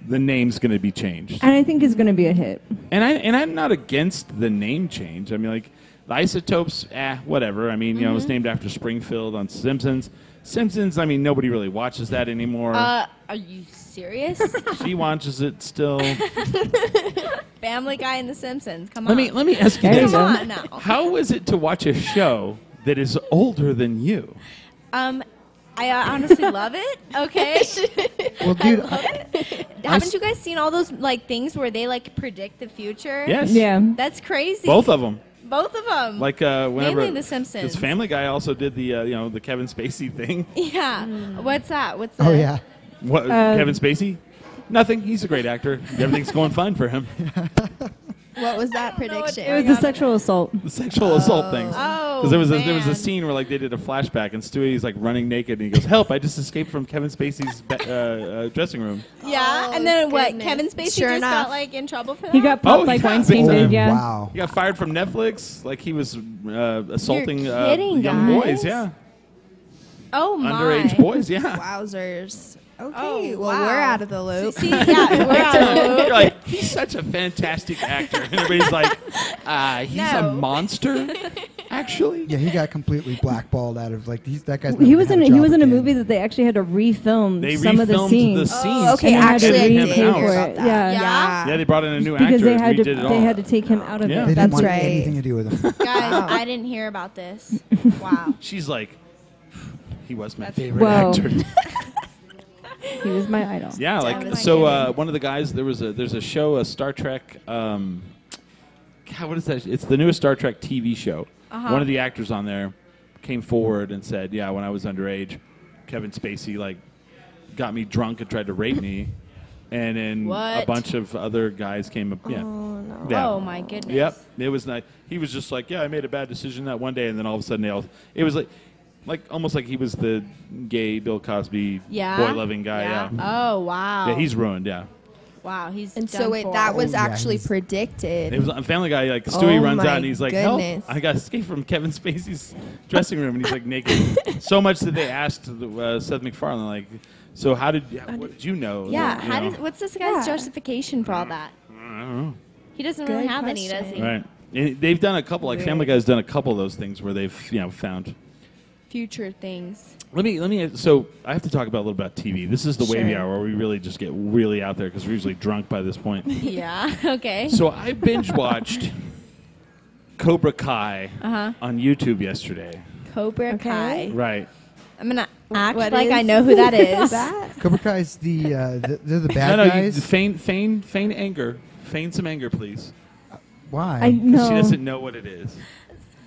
the name's going to be changed. And I think it's going to be a hit. And I'm not against the name change. I mean, like, the Isotopes, whatever. I mean, you know, it's named after Springfield on Simpsons. Simpsons, I mean, nobody really watches that anymore. Are you serious? She watches it still. Family Guy and The Simpsons. Come on. Let me ask you There you this. go. Come on now. How is it to watch a show that is older than you? I honestly love it. Okay. Well, dude, I love it. Haven't you guys seen all those like things where they like predict the future? Yes. Yeah. That's crazy. Both of them. Both of them. Like whenever Mainly The Simpsons. Because Family Guy also did the the Kevin Spacey thing. Yeah. What's that? What's that? oh yeah. What Kevin Spacey? Nothing. He's a great actor. Everything's going fine for him. What was that I don't know what's prediction? It was the sexual assault. The sexual assault things. Oh, Because there was a man. scene where like they did a flashback and Stewie's like running naked and he goes, "Help! I just escaped from Kevin Spacey's dressing room." Yeah. Oh, and then what? goodness. Kevin Spacey Sure just enough. got like in trouble for that. He got popped Oh, like yeah, Weinstein big did, time. yeah. Wow. He got fired from Netflix. Like he was assaulting You're kidding, young guys? boys. Yeah, Oh my. underage boys. Yeah. Wowzers. Okay, Oh, well, wow. we're out of the loop. See, yeah, we're out of the loop. You're like, he's such a fantastic actor. And everybody's like, he's a No. monster, actually. Yeah, he got completely blackballed out of like that guy's. He never was gonna in have he was in a job movie again. that they actually had to refilm They some of the refilmed scenes. the scenes. okay, And they had to actually, I Take did him hear out. it. about that. Yeah. Yeah, they brought in a new Because actor. they and had to redid it all. they had to take him out of Yeah. it. They That's didn't want right. anything to do with him. Guys, I didn't hear about this. Wow. She's like, he was my That's- favorite Whoa. actor. He was my idol. Yeah, like Devastating. so. One of the guys there's a show, a Star Trek. God, what is that? It's the newest Star Trek TV show. One of the actors on there came forward and said, "Yeah, when I was underage, Kevin Spacey like got me drunk and tried to rape me, and then a What? bunch of other guys came up." Yeah. Oh, no. Yeah. Oh my goodness. Yep. It was nice. He was just like, "Yeah, I made a bad decision that one day," and then all of a sudden it was like almost like he was the gay Bill Cosby Yeah. boy-loving guy. Yeah. Oh wow. Yeah, he's ruined. Yeah. wow. He's And done so wait, for. that was Yeah, actually he's- predicted. It was on Family Guy. Like Stewie Oh runs my out and he's like, "Help! goodness. I got escaped from Kevin Spacey's dressing room," and he's like naked. So much that they asked Seth MacFarlane, like, "So what did you know?" Yeah. that, How you does know? what's this guy's Yeah. justification for all that? I don't know. He doesn't Good really have any, does question. he? Right. And they've done a couple. Like Family Guy's done a couple of those things where they've found. Future things. Let me. So I have to talk about a little bit about TV. This is the wavy Sure. hour where we really just get really out there because we're usually drunk by this point. Yeah. Okay. So I binge watched Cobra Kai on YouTube yesterday. Cobra Kai. Right. I'm gonna act What like is I know who that is. that? Cobra Kai's they're the bad No, guys. feign anger. Feign some anger, please. Why? I 'Cause know. she doesn't know what it is.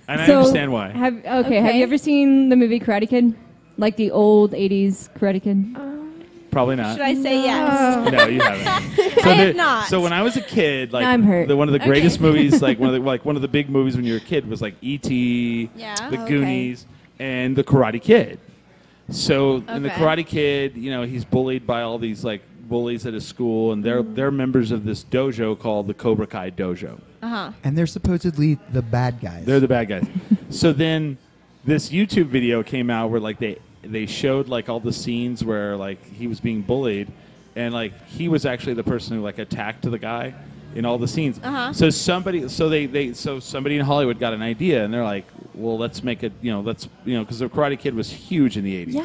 And I So, understand why. Have Okay. you ever seen the movie Karate Kid? Like the old 80s Karate Kid? Probably not. Should I say yes? No, you haven't. I have not. So when I was a kid, like Now I'm hurt. one of the greatest movies, like one of the big movies when you were a kid was like E.T., Yeah. The Okay. Goonies, and The Karate Kid. So in The Okay. Karate Kid, he's bullied by all these like bullies at his school, and they're members of this dojo called the Cobra Kai Dojo. and they're supposedly the bad guys. They're the bad guys. So then this YouTube video came out where like they showed like all the scenes where like he was being bullied, and like he was actually the person who like attacked the guy in all the scenes. So somebody in Hollywood got an idea, and they're like, well, let's make it, because the Karate Kid was huge in the 80s. Yeah.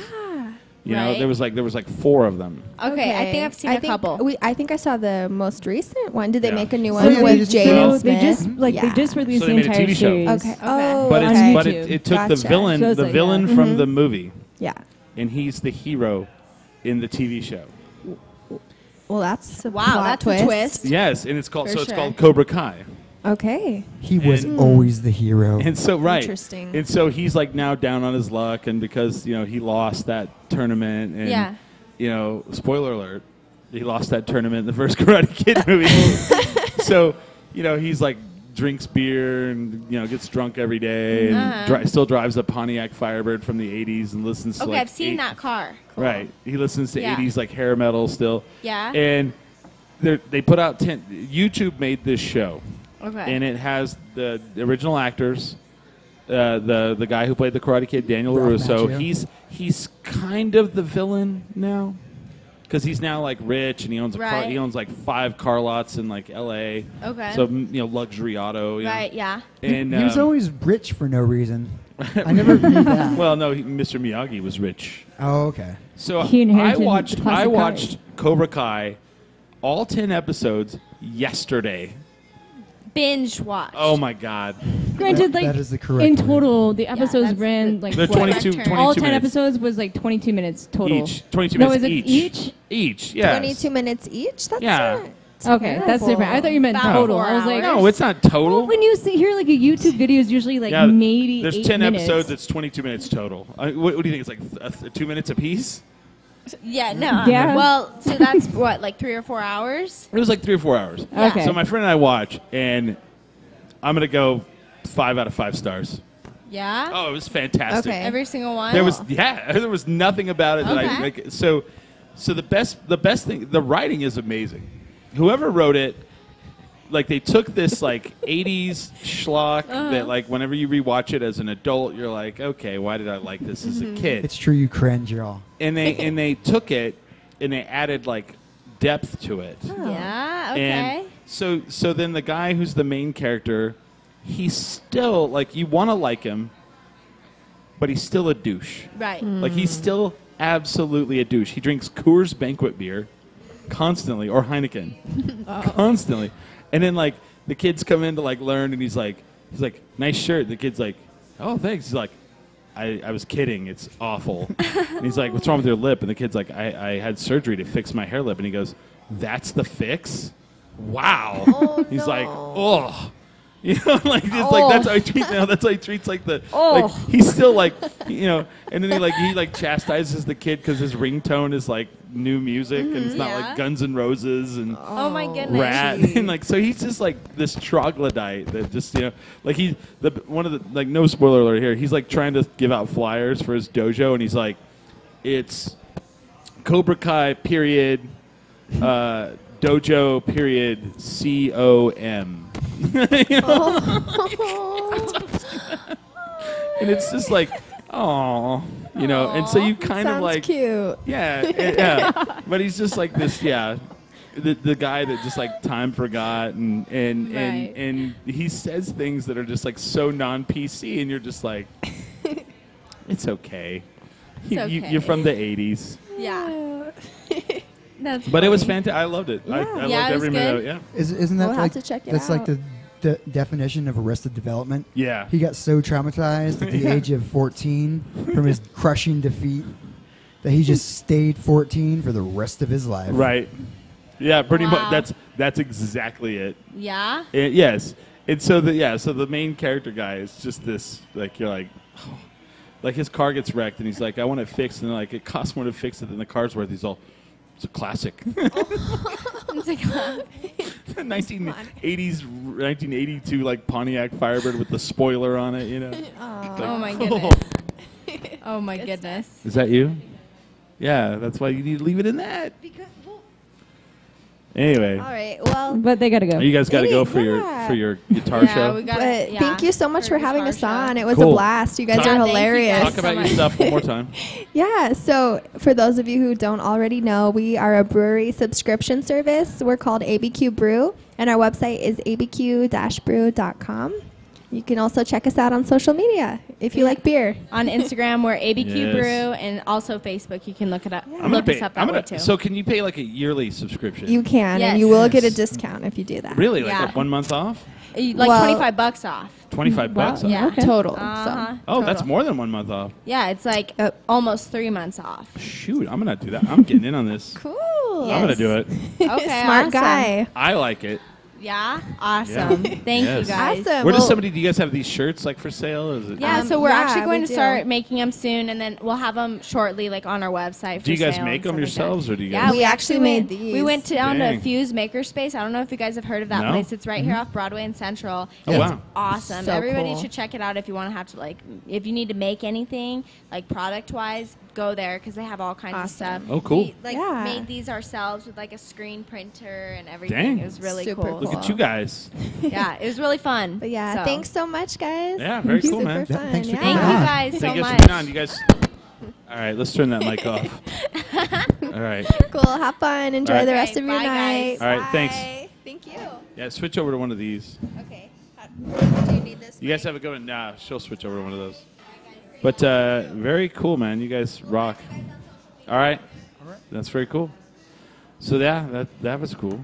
Right. there was like 4 of them. Okay, I think I've seen a couple. I think I saw the most recent one. Did they Yeah. make a new Oh, one yeah, with just- Jaden so Smith? They just released So the they made a entire TV show. series. Okay. Oh, But okay. it took the Gotcha. villain So it's the like, villain yeah. from the movie, Yeah. and he's the hero in the TV show. Well, that's a Wow, plot that's twist. a twist. Yes, and it's called For it's sure. called Cobra Kai. Okay. He was And- always the hero. And so Interesting. And so he's like now down on his luck, and because he lost that tournament, and Yeah. Spoiler alert, he lost that tournament in the first Karate Kid movie. So he's like drinks beer and gets drunk every day, and still drives a Pontiac Firebird from the '80s and listens to Okay, like I've seen that car. Right, he listens to Yeah. '80s like hair metal still. Yeah. And they put out YouTube made this show. Okay. And it has the original actors, the guy who played the Karate Kid, Daniel Ralph LaRusso. Macchio. He's kind of the villain now, because he's now like rich and he owns a car. Right. He owns like 5 car lots in like L.A. Okay. So luxury auto. Right. Yeah. And he was always rich for no reason. I never knew that. well, no, Mr. Miyagi was rich. Oh, okay. So He I inherited watched the classic cars. Cobra Kai, all 10 episodes yesterday. Binge watch. Oh my God. Granted, That like is the correct in word. total, the episodes that's ran the- like They're what? 22 All 22 10 minutes. episodes was like 22 minutes total. Each. 22 No, minutes is it each? Each, yes. 22 minutes each? That's Yeah. not Okay, that's different. I thought you meant About total. 4 I was like, hours. No, it's not total. well, when you hear like a YouTube video is usually like maybe there's 8 10 minutes. episodes. It's 22 minutes total. What do you think? It's like 2 minutes apiece? Yeah. No. Yeah. Well, so that's what, like 3 or 4 hours. It was like 3 or 4 hours. Okay. So my friend and I watch, and I'm gonna go 5 out of 5 stars. Yeah. Oh, it was fantastic. Okay. Every single one. There was nothing about it that I Okay. like. So the best thing, the writing is amazing. Whoever wrote it, like they took this like 80s schlock that like whenever you rewatch it as an adult, you're like, okay, why did I like this as a kid? It's true, you cringe, y'all. And they took it and they added like depth to it. Yeah. Okay. And so then the guy who's the main character, he's still like you want to like him, but he's still a douche. Right. Like he's still absolutely a douche. He drinks Coors Banquet beer constantly, or Heineken, constantly. And then like the kids come in to like learn, and he's like, nice shirt. The kid's like, oh thanks. He's like, I was kidding. It's awful. And he's like, what's wrong with your lip? And the kid's like, I had surgery to fix my hair lip. And he goes, that's the fix? Wow. Oh, He's like, no. oh. Like it's like that's how he treats now. That's how he treats like the like Oh. he's still like and then he chastises the kid because his ringtone is like new music and it's not Yeah. like Guns N' Roses and Oh my goodness. Rat and like so he's just like this troglodyte that just like one of the like no spoiler alert here, he's like trying to give out flyers for his dojo and he's like, it's Cobra Kai period dojo period COM. And it's just like, oh, and so you kind of Sounds like, cute. yeah. But he's just like this, the guy that just like time forgot, and Right. and he says things that are just like so non-PC, and you're just like, it's okay. You're from the '80s. Yeah. That's. But it was funny. fantastic. I loved it. I Yeah, loved it was every minute of good. it. Yeah. Isn't that We'll have like to check it that's like out. the definition of Arrested Development? Yeah. He got so traumatized at the Yeah. age of 14 from his crushing defeat that he just stayed 14 for the rest of his life. Right. Yeah, pretty Wow. much. That's exactly it. Yeah. Yes. And so the main character guy is just this like you're like oh. Like his car gets wrecked and he's like, I want it fixed, and they're like, it costs more to fix it than the car's worth. He's all, it's a classic. It's like, 1980s 1982 like Pontiac Firebird with the spoiler on it, oh my goodness. Oh my goodness. Is that you? Yeah, that's why you need to leave it in that. Anyway, All right. Well, But they gotta go. you guys got to go for Yeah. your guitar Yeah, show. we got but it. thank you so much for having us on. It was Cool. a blast. You guys Talk- are Yeah, thank you hilarious. guys Talk about so your much. stuff one more time. Yeah, so for those of you who don't already know, we are a brewery subscription service. We're called ABQ Brew, and our website is abq-brew.com. You can also check us out on social media if you like beer. On Instagram, we're ABQ Yes. Brew, and also Facebook. You can look it up. I'm Look gonna us pay. up that way too. So can you pay like a yearly subscription? You can, Yes. and you will get a Yes. discount if you do that. really like Yeah. 1 month off? Like Well- $25 off. 25 bucks off. Yeah. Okay. Total. Uh-huh. Oh, that's Total. more than 1 month off. Yeah, it's like almost 3 months off. Shoot, I'm gonna do that. I'm getting in on this. So cool. I'm gonna do it. Okay, Smart awesome. guy. I like it. Yeah, awesome. Yeah. Thank Yes. you guys. Awesome. Where does Well- somebody? Do you guys have these shirts like for sale? Is it? Yeah, so we're yeah, actually going we to do. start making them soon, and then we'll have them shortly, like on our website. For Do you guys sale make and them stuff like yourselves, that. or do you Yeah, guys? We we actually actually made We these. went down Dang. to Fuse Makerspace. I don't know if you guys have heard of that No? place. It's right here off Broadway and Central. Oh, It's wow. awesome. So Everybody cool. should check it out if you want to have to if you need to make anything like product wise. Go there because they have all kinds of stuff. Oh, cool. We, Yeah. made these ourselves with like a screen printer and everything. Dang. It was really Super cool. Look at you guys. Yeah, it was really fun. But yeah, So, thanks so much, guys. Yeah, very cool, Super man. Yeah, fun. thanks for yeah. Thank you Yeah. guys so Thank you guys for much. being on. You guys. All right, let's turn that mic off. All right. Cool. Have fun. Enjoy All right. the rest Okay, of your bye, night. guys. All right, thanks. Bye. Thank you. Yeah, switch over to one of these. Okay. Do you need this? You guys have it going? Nah, she'll switch over to one of those. But very cool, man. You guys rock. All right. That's very cool. So yeah, that was cool.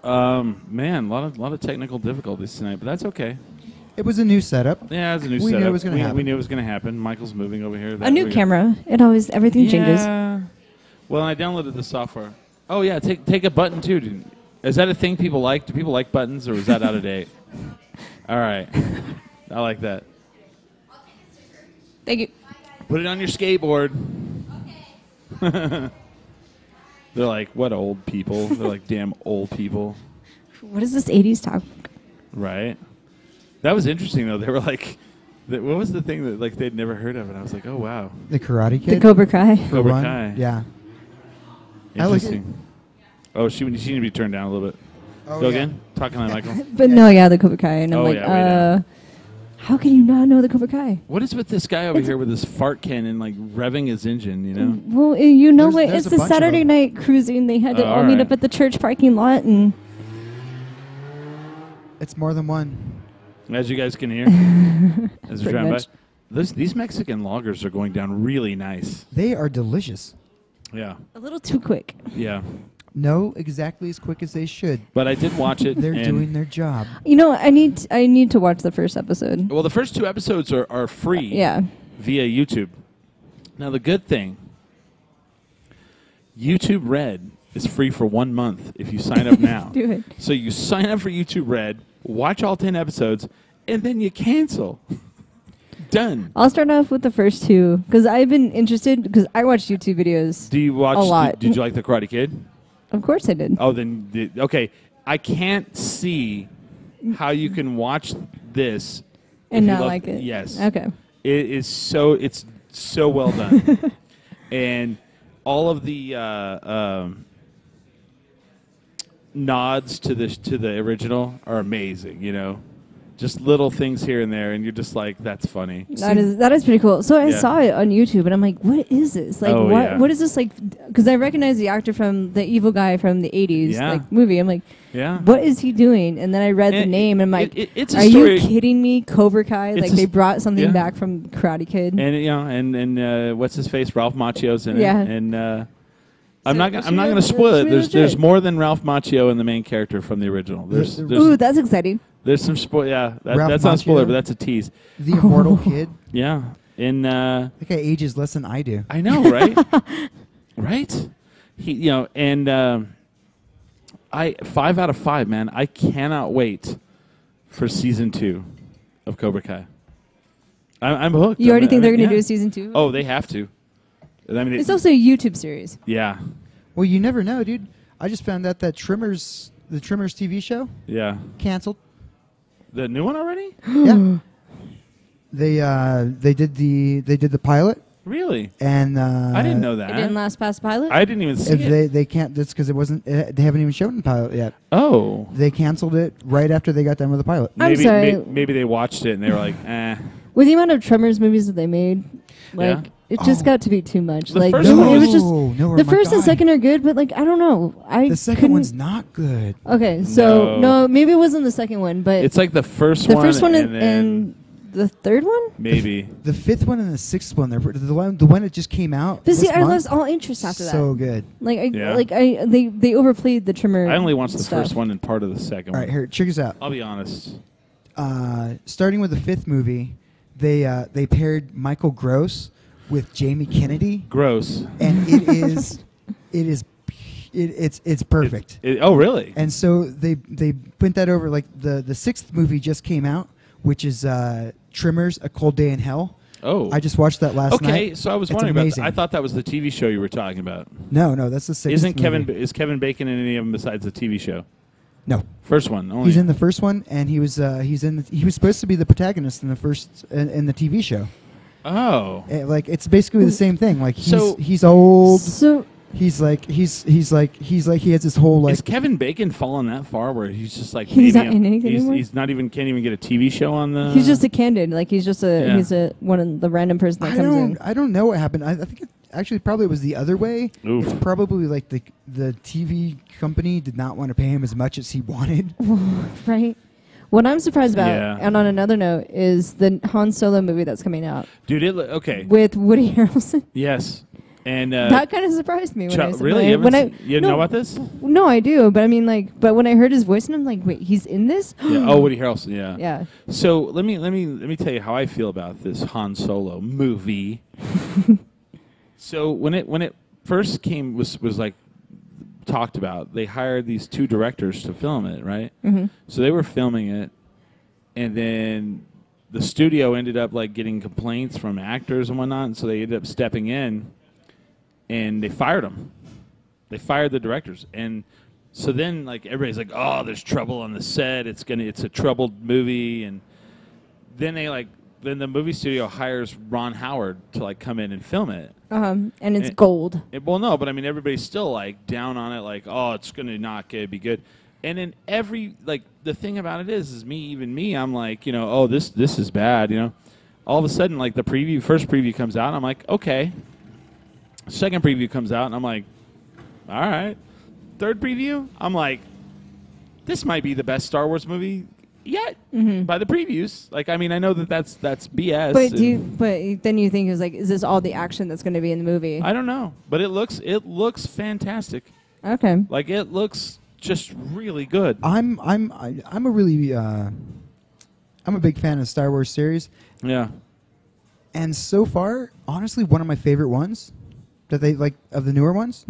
Man, a lot of technical difficulties tonight, but that's okay. It was a new setup. Yeah, it was a new We setup. knew it was gonna we happen. knew it was going to happen. Michael's moving over here. A new camera. Everything changes. Yeah. Well, I downloaded the software. Oh yeah, take a button too. Dude. Is that a thing people like? Do people like buttons, or is that out of date? All right, I like that. Thank you. Put it on your skateboard. They're like, what old people? They're like, damn old people. What is this 80s talk? Right. That was interesting though. They were like, what was the thing that like they'd never heard of? And I was like, oh wow, The Karate The Kid. Cobra Kai. for Cobra one. Kai. Yeah. I like it. Interesting. Oh, she need to be turned down a little bit. Oh, Go yeah. again. Talking on Michael. But no, yeah, the Cobra Kai. And I'm Oh, like, yeah, way down. how can you not know the Cobra Kai? What is with this guy over here with his fart cannon, like revving his engine? You know. Well, you know There's- what? there's It's a the bunch of Saturday them. night cruising. They had to Oh, all meet alright. up at the church parking lot, and It's more than one. As you guys can hear, as we're Pretty driving by, much. these Mexican lagers are going down really nice. They are delicious. Yeah, a little too quick. yeah. No, exactly as quick as they should. But I did watch it. They're and- doing their job. You know, I need to watch the first episode. Well, the first 2 episodes are free. Yeah. Via YouTube. Now the good thing, YouTube Red is free for 1 month if you sign up now. Do it. So you sign up for YouTube Red, watch all 10 episodes, and then you cancel. Done. I'll start off with the first 2 because I've been interested because I watch YouTube videos. Do you watch? A lot. Did you like the Karate Kid? Of course I did. Oh, then okay. I can't see how you can watch this And if you not love- like it. Yes. Okay. It's so well done, and all of the nods to the original are amazing. You know, just little things here and there, and you're just like, that's funny. That is pretty cool. So I Yeah. saw it on YouTube, and I'm like, "What is this? Like, Oh, what yeah. what is this like?" Because I recognize the actor from the evil guy from the '80s Yeah. like movie. I'm like, Yeah. "What is he doing?" And then I read the And name, and I'm like, it's a "Are story- you kidding me? Cobra Kai? It's Like a they s- brought something yeah. back from Karate Kid." And you know, and what's his face? Ralph Macchio's in Yeah. it, and I'm So not it should going be- to spoil it it. should be There's legit. more than Ralph Macchio in the main character from the original. There's Ooh, that's exciting. there's some spoil. Yeah, Ralph that's not a spoiler, Macchio? but that's a tease. The immortal kid. Yeah, in That guy ages less than I do. I know, right? Right? He, you know, and I 5 out of 5, man. I cannot wait for season 2 of Cobra Kai. I'm hooked. You already think they're going to yeah. do a season 2? Oh, they have to. I mean, It's also a YouTube series. yeah, Well, you never know, dude. I just found out that the Trimmers TV show yeah. canceled. The new one already? Yeah. They did the pilot, Really? and I didn't know It that. didn't last past pilot? I didn't even see if it. they can't. That's because it wasn't. They haven't even shown the pilot yet. Oh, They canceled it right after they got done with the pilot. I'm maybe, sorry. Maybe they watched it and they were like, eh. With the amount of Tremors movies that they made, like, Yeah. it just Oh. got to be too much. The Like, first it one was was- just... no, The my first and God. second are good, but like I don't know. The second one's not good. Okay, so No. no, maybe it wasn't the second one, but It's like the first the one. first one and, then and the third one. maybe. The fifth one and the sixth one, the one that just came out. But see, this I month, lost all interest after so that. good. Like Yeah. they overplayed the Trimmer. I only watched the stuff. first one and part of the second All one. right, here, check this out. I'll be honest. Starting with the fifth movie, they paired Michael Gross with Jamie Kennedy, Gross. and it is it's perfect. Oh, really? And so they went that over. Like the sixth movie just came out, which is Tremors: A Cold Day in Hell. Oh, I just watched that last night. Okay, so I was It's wondering about amazing. that. I thought that was the TV show you were talking about. No, that's the sixth. Isn't movie. Is Kevin Bacon in any of them besides the TV show? No, First one only. he's in the first one, and he was supposed to be the protagonist in the first in the TV show. Oh, Like it's basically the same thing. Like So- he's old. So He's like he has this whole like is Kevin Bacon fallen that far where he's just like He's maybe not in anything anymore? He's not even can't even get a TV show on the. he's just a candid. Like he's just Yeah. he's a one of the random person that comes in. I don't know what happened. I think it actually probably was the other way. Oof. It's probably like the TV company did not want to pay him as much as he wanted. Right. What I'm surprised about, Yeah. and on another note, is the Han Solo movie that's coming out Dude, okay. with Woody Harrelson. Yes, and That kind of surprised me. When I really? You didn't know about this? No, I do, but I mean, like, but when I heard his voice, and I'm like, wait, he's in this? Yeah. Oh, Woody Harrelson. Yeah. Yeah. So let me tell you how I feel about this Han Solo movie. So when it first came was like talked about, they hired these two directors to film it, right? Mm-hmm. So they were filming it, and then the studio ended up like getting complaints from actors and whatnot, and so they ended up stepping in, and they fired them. They fired the directors, and so then like everybody's like, "Oh, there's trouble on the set. It's a troubled movie," and then then the movie studio hires Ron Howard to like come in and film it. And it's gold. Well, no, but I mean everybody's still like down on it, like, "Oh, it's gonna not be good." And then the thing about it is even me, I'm like, oh, this is bad, All of a sudden, like the first preview comes out, and I'm like, okay. Second preview comes out, and I'm like, all right. Third preview, I'm like, this might be the best Star Wars movie yet by the previews. Like, I mean, I know that's BS. But then you think, is this all the action that's going to be in the movie? I don't know, but it looks fantastic. Okay. Like, it looks just really good. I'm a really I'm a big fan of the Star Wars series, Yeah. and so far, honestly, one of my favorite ones that they like of the newer ones,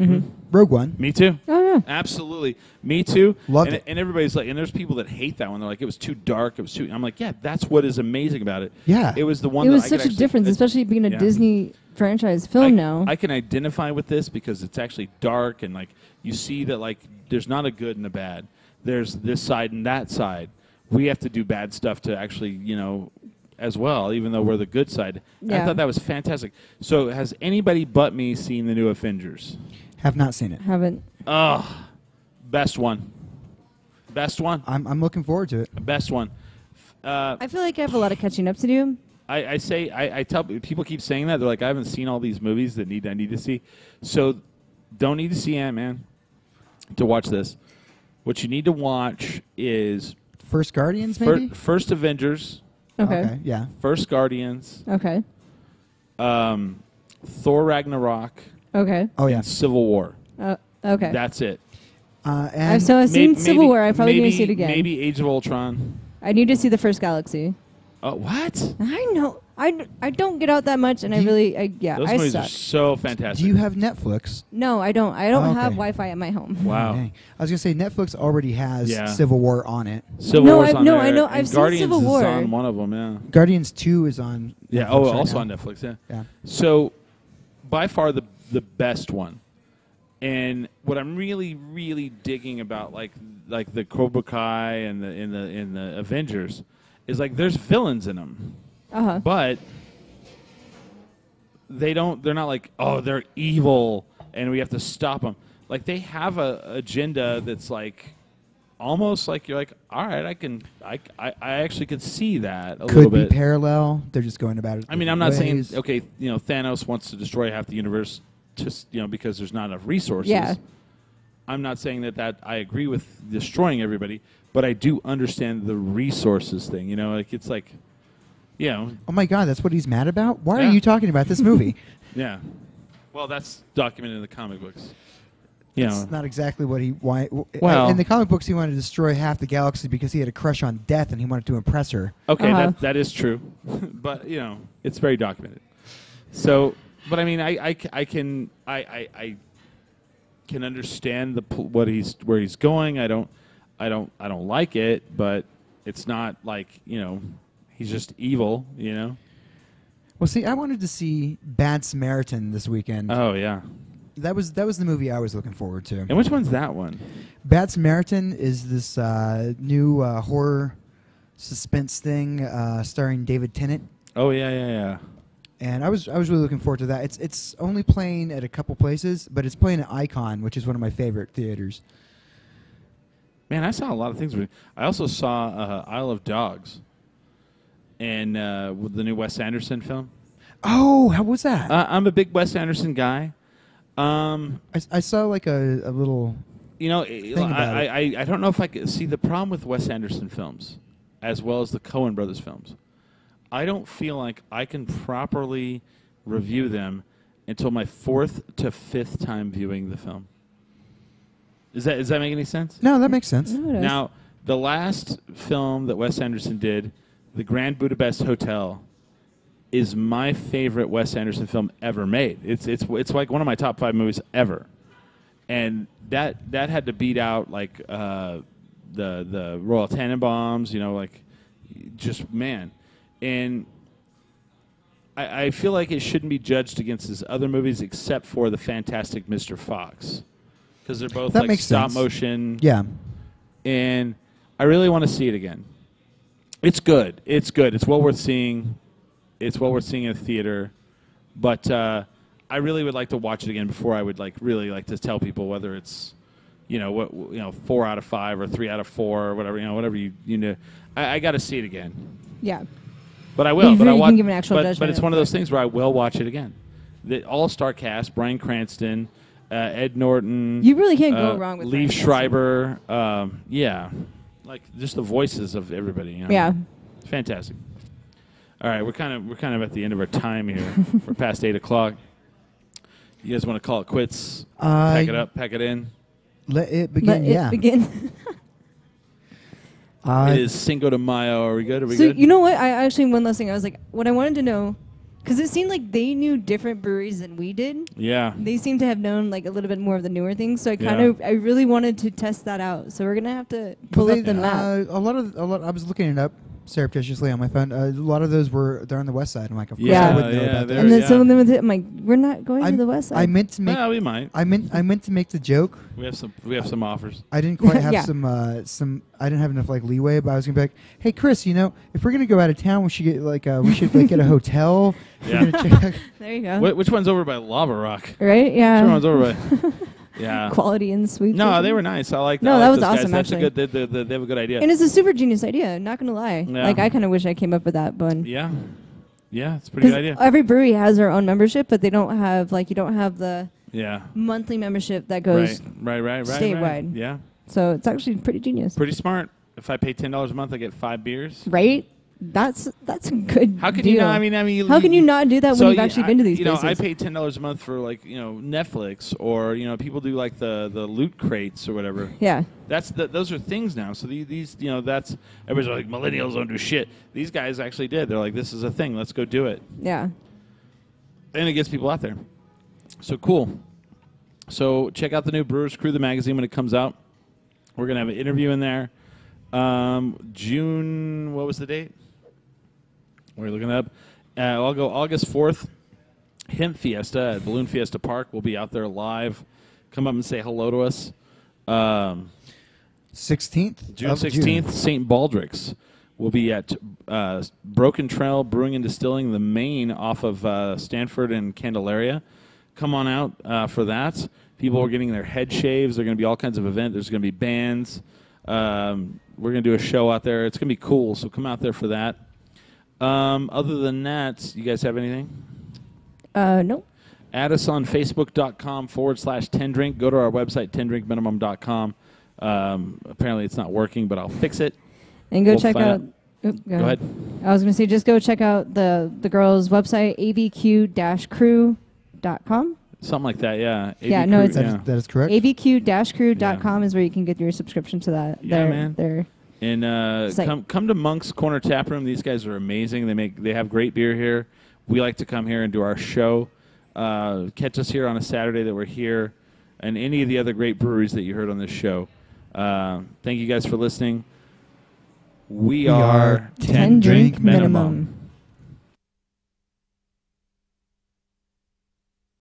Rogue One. Me too. Oh, yeah. Absolutely. Me too. Loved it. And everybody's like, and there's people that hate that one. They're like, it was too dark. It was too. I'm like, yeah, that's what is amazing about it. Yeah. It was the one It that was I such could a difference, especially being a yeah. Disney franchise film now. I can identify with this because it's actually dark and like you see that like there's not a good and a bad. There's this side and that side. We have to do bad stuff to actually, as well, even though we're the good side. Yeah. I thought that was fantastic. So has anybody but me seen the new Avengers? Have not seen it. Haven't. Oh, best one. Best one. I'm looking forward to it. Best one. I feel like I have a lot of catching up to do. I tell people keep saying that. They're like, I haven't seen all these movies that I need to see. So don't need to see Ant-Man to watch this. What you need to watch is First Guardians, maybe. First Avengers, Okay. Yeah. First Guardians, Okay. Thor Ragnarok, Okay. Oh yeah. and Civil War. Okay. That's it. And I've seen May- Civil maybe- War. I probably need to maybe- see it again. Maybe Age of Ultron. I need to see the first Galaxy. Oh, what? I know. I don't get out that much, and Do you- Those I movies suck. are so fantastic. do you have Netflix? No, I don't. I don't Oh, have okay. Wi-Fi at my home. Wow. Dang. I was gonna say Netflix already has Yeah. Civil War on it. Civil No, War's I- on no, there, I know. and I've seen Guardians Civil is War. on one of them, yeah. Guardians 2 is on. Yeah, Netflix oh, right also now. on Netflix, yeah. Yeah. So, by far the best one, and what I'm really, really digging about like the Cobra Kai and the Avengers is like there's villains in them, but they're not like, oh, they're evil and we have to stop them. Like they have a agenda that's like almost like you're like, all right, I actually could see that a little Could be bit. parallel. They're just going about it. I mean, I'm not saying ways. okay, Thanos wants to destroy half the universe, just because there's not enough resources. Yeah. I'm not saying that I agree with destroying everybody, but I do understand the resources thing. Like it's like, Oh my God, that's what he's mad about. Why Yeah. are you talking about this movie? yeah. Well, that's documented in the comic books. It's not exactly what he wanted. Well- in the comic books, he wanted to destroy half the galaxy because he had a crush on Death and he wanted to impress her. Okay, Uh-huh. that is true, but it's very documented. So, but I mean, I can understand where he's going. I don't like it, but it's not like, he's just evil, Well, see, I wanted to see Bad Samaritan this weekend. Oh yeah. That was the movie I was looking forward to. And which one's that one? Bad Samaritan is this new horror suspense thing starring David Tennant. Oh yeah. And I was really looking forward to that. It's only playing at a couple places, but it's playing at Icon, which is one of my favorite theaters. Man, I saw a lot of things. I also saw Isle of Dogs, and the new Wes Anderson film. Oh, how was that? I'm a big Wes Anderson guy. I saw like a little. I don't know if I could see the problem with Wes Anderson films, as well as the Coen Brothers films. I don't feel like I can properly review them until my 4th to 5th time viewing the film. Does that make any sense? No, that makes sense. No, it does. Now, the last film that Wes Anderson did, The Grand Budapest Hotel, is my favorite Wes Anderson film ever made. It's like one of my top 5 movies ever, and that had to beat out like the Royal Tenenbaums, just man. And I feel like it shouldn't be judged against his other movies except for The Fantastic Mr. Fox, because they're both like stop motion. Yeah. And I really want to see it again. It's good. It's good. It's well worth seeing. It's well worth seeing in a theater. But I really would like to watch it again before I would really like to tell people whether it's 4 out of 5 or 3 out of 4 or whatever, whatever you know. I got to see it again. Yeah. But I will. You But I can want. give an actual But judgment it's one of those things where I will watch it again. The all-star cast: Bryan Cranston, Ed Norton. You really can't go wrong with Liev Bryan Schreiber. Yeah, like just the voices of everybody. Yeah. Fantastic. All right, we're kind of at the end of our time here. We're past 8 o'clock. You guys want to call it quits? Pack it up, pack it in. Let it begin. Let it begin. It is Cinco de Mayo. Are we good? Are we So good? you know what? I actually one last thing. I was like, what I wanted to know, because it seemed like they knew different breweries than we did. Yeah. They seem to have known like a little bit more of the newer things. So I I really wanted to test that out. So we're gonna have to pull up the map. A lot. I was looking it up surreptitiously on my phone. A lot of those they're on the west side. I'm like, of course I wouldn't know about that. And then some of them, I'm like, we're not going to the west side. I meant to make. Yeah, we might. I meant to make the joke. We have some offers. I didn't quite have Yeah. some. I didn't have enough leeway, but I was gonna be like, hey Chris, if we're gonna go out of town, we should get get a hotel. Yeah. There you go. Which one's over by Lava Rock? Right? Yeah. Which one's over by? Yeah. Quality and sweet. No, they were nice. I like that. No, I that like was those guys. awesome, That's actually. a good. They have a good idea. And it's a super genius idea. Not gonna lie. Yeah. Like I kind of wish I came up with that, but Yeah, it's a pretty good idea. every brewery has their own membership, but they don't have you don't have the Yeah. monthly membership that goes Right. statewide. Yeah. So it's actually pretty genius. Pretty smart. If I pay $10 a month, I get 5 beers. Right? That's a good How can deal. you not? I mean, how can you not do that so when you've actually been to these places? I pay $10 a month for Netflix, or people do like the loot crates or whatever. Yeah. Those are things now. So these that's everybody's like millennials don't do shit. These guys actually did. They're like, this is a thing. Let's go do it. Yeah. And it gets people out there. So cool. So check out the new Brewers Crew, the magazine, when it comes out. We're gonna have an interview in there. June. What was the date? We're looking up. I'll go August 4th. Hemp Fiesta at Balloon Fiesta Park. We'll be out there live. Come up and say hello to us. 16th. June 16th, St. Baldrick's. We'll be at Broken Trail Brewing and Distilling, the main off of Stanford and Candelaria. Come on out for that. People are getting their head shaves. There are going to be all kinds of events. There's going to be bands. We're going to do a show out there. It's going to be cool, so come out there for that. Other than that, you guys have anything? Nope. Add us on Facebook.com/10drink. Go to our website, 10drinkminimum.com. Apparently it's not working, but I'll fix it. And go We'll check find out. Go ahead. I was going to say, just go check out the girls' website, abq-crew.com. Something like that, yeah. Yeah, AV no, Crew, it's- That is correct. abq-crew.com is where you can get your subscription to that. Yeah, man. And Site. come to Monk's Corner Tap Room. These guys are amazing. They have great beer here. We like to come here and do our show. Catch us here on a Saturday that we're here. and any of the other great breweries that you heard on this show. Thank you guys for listening. We are 10 drink minimum.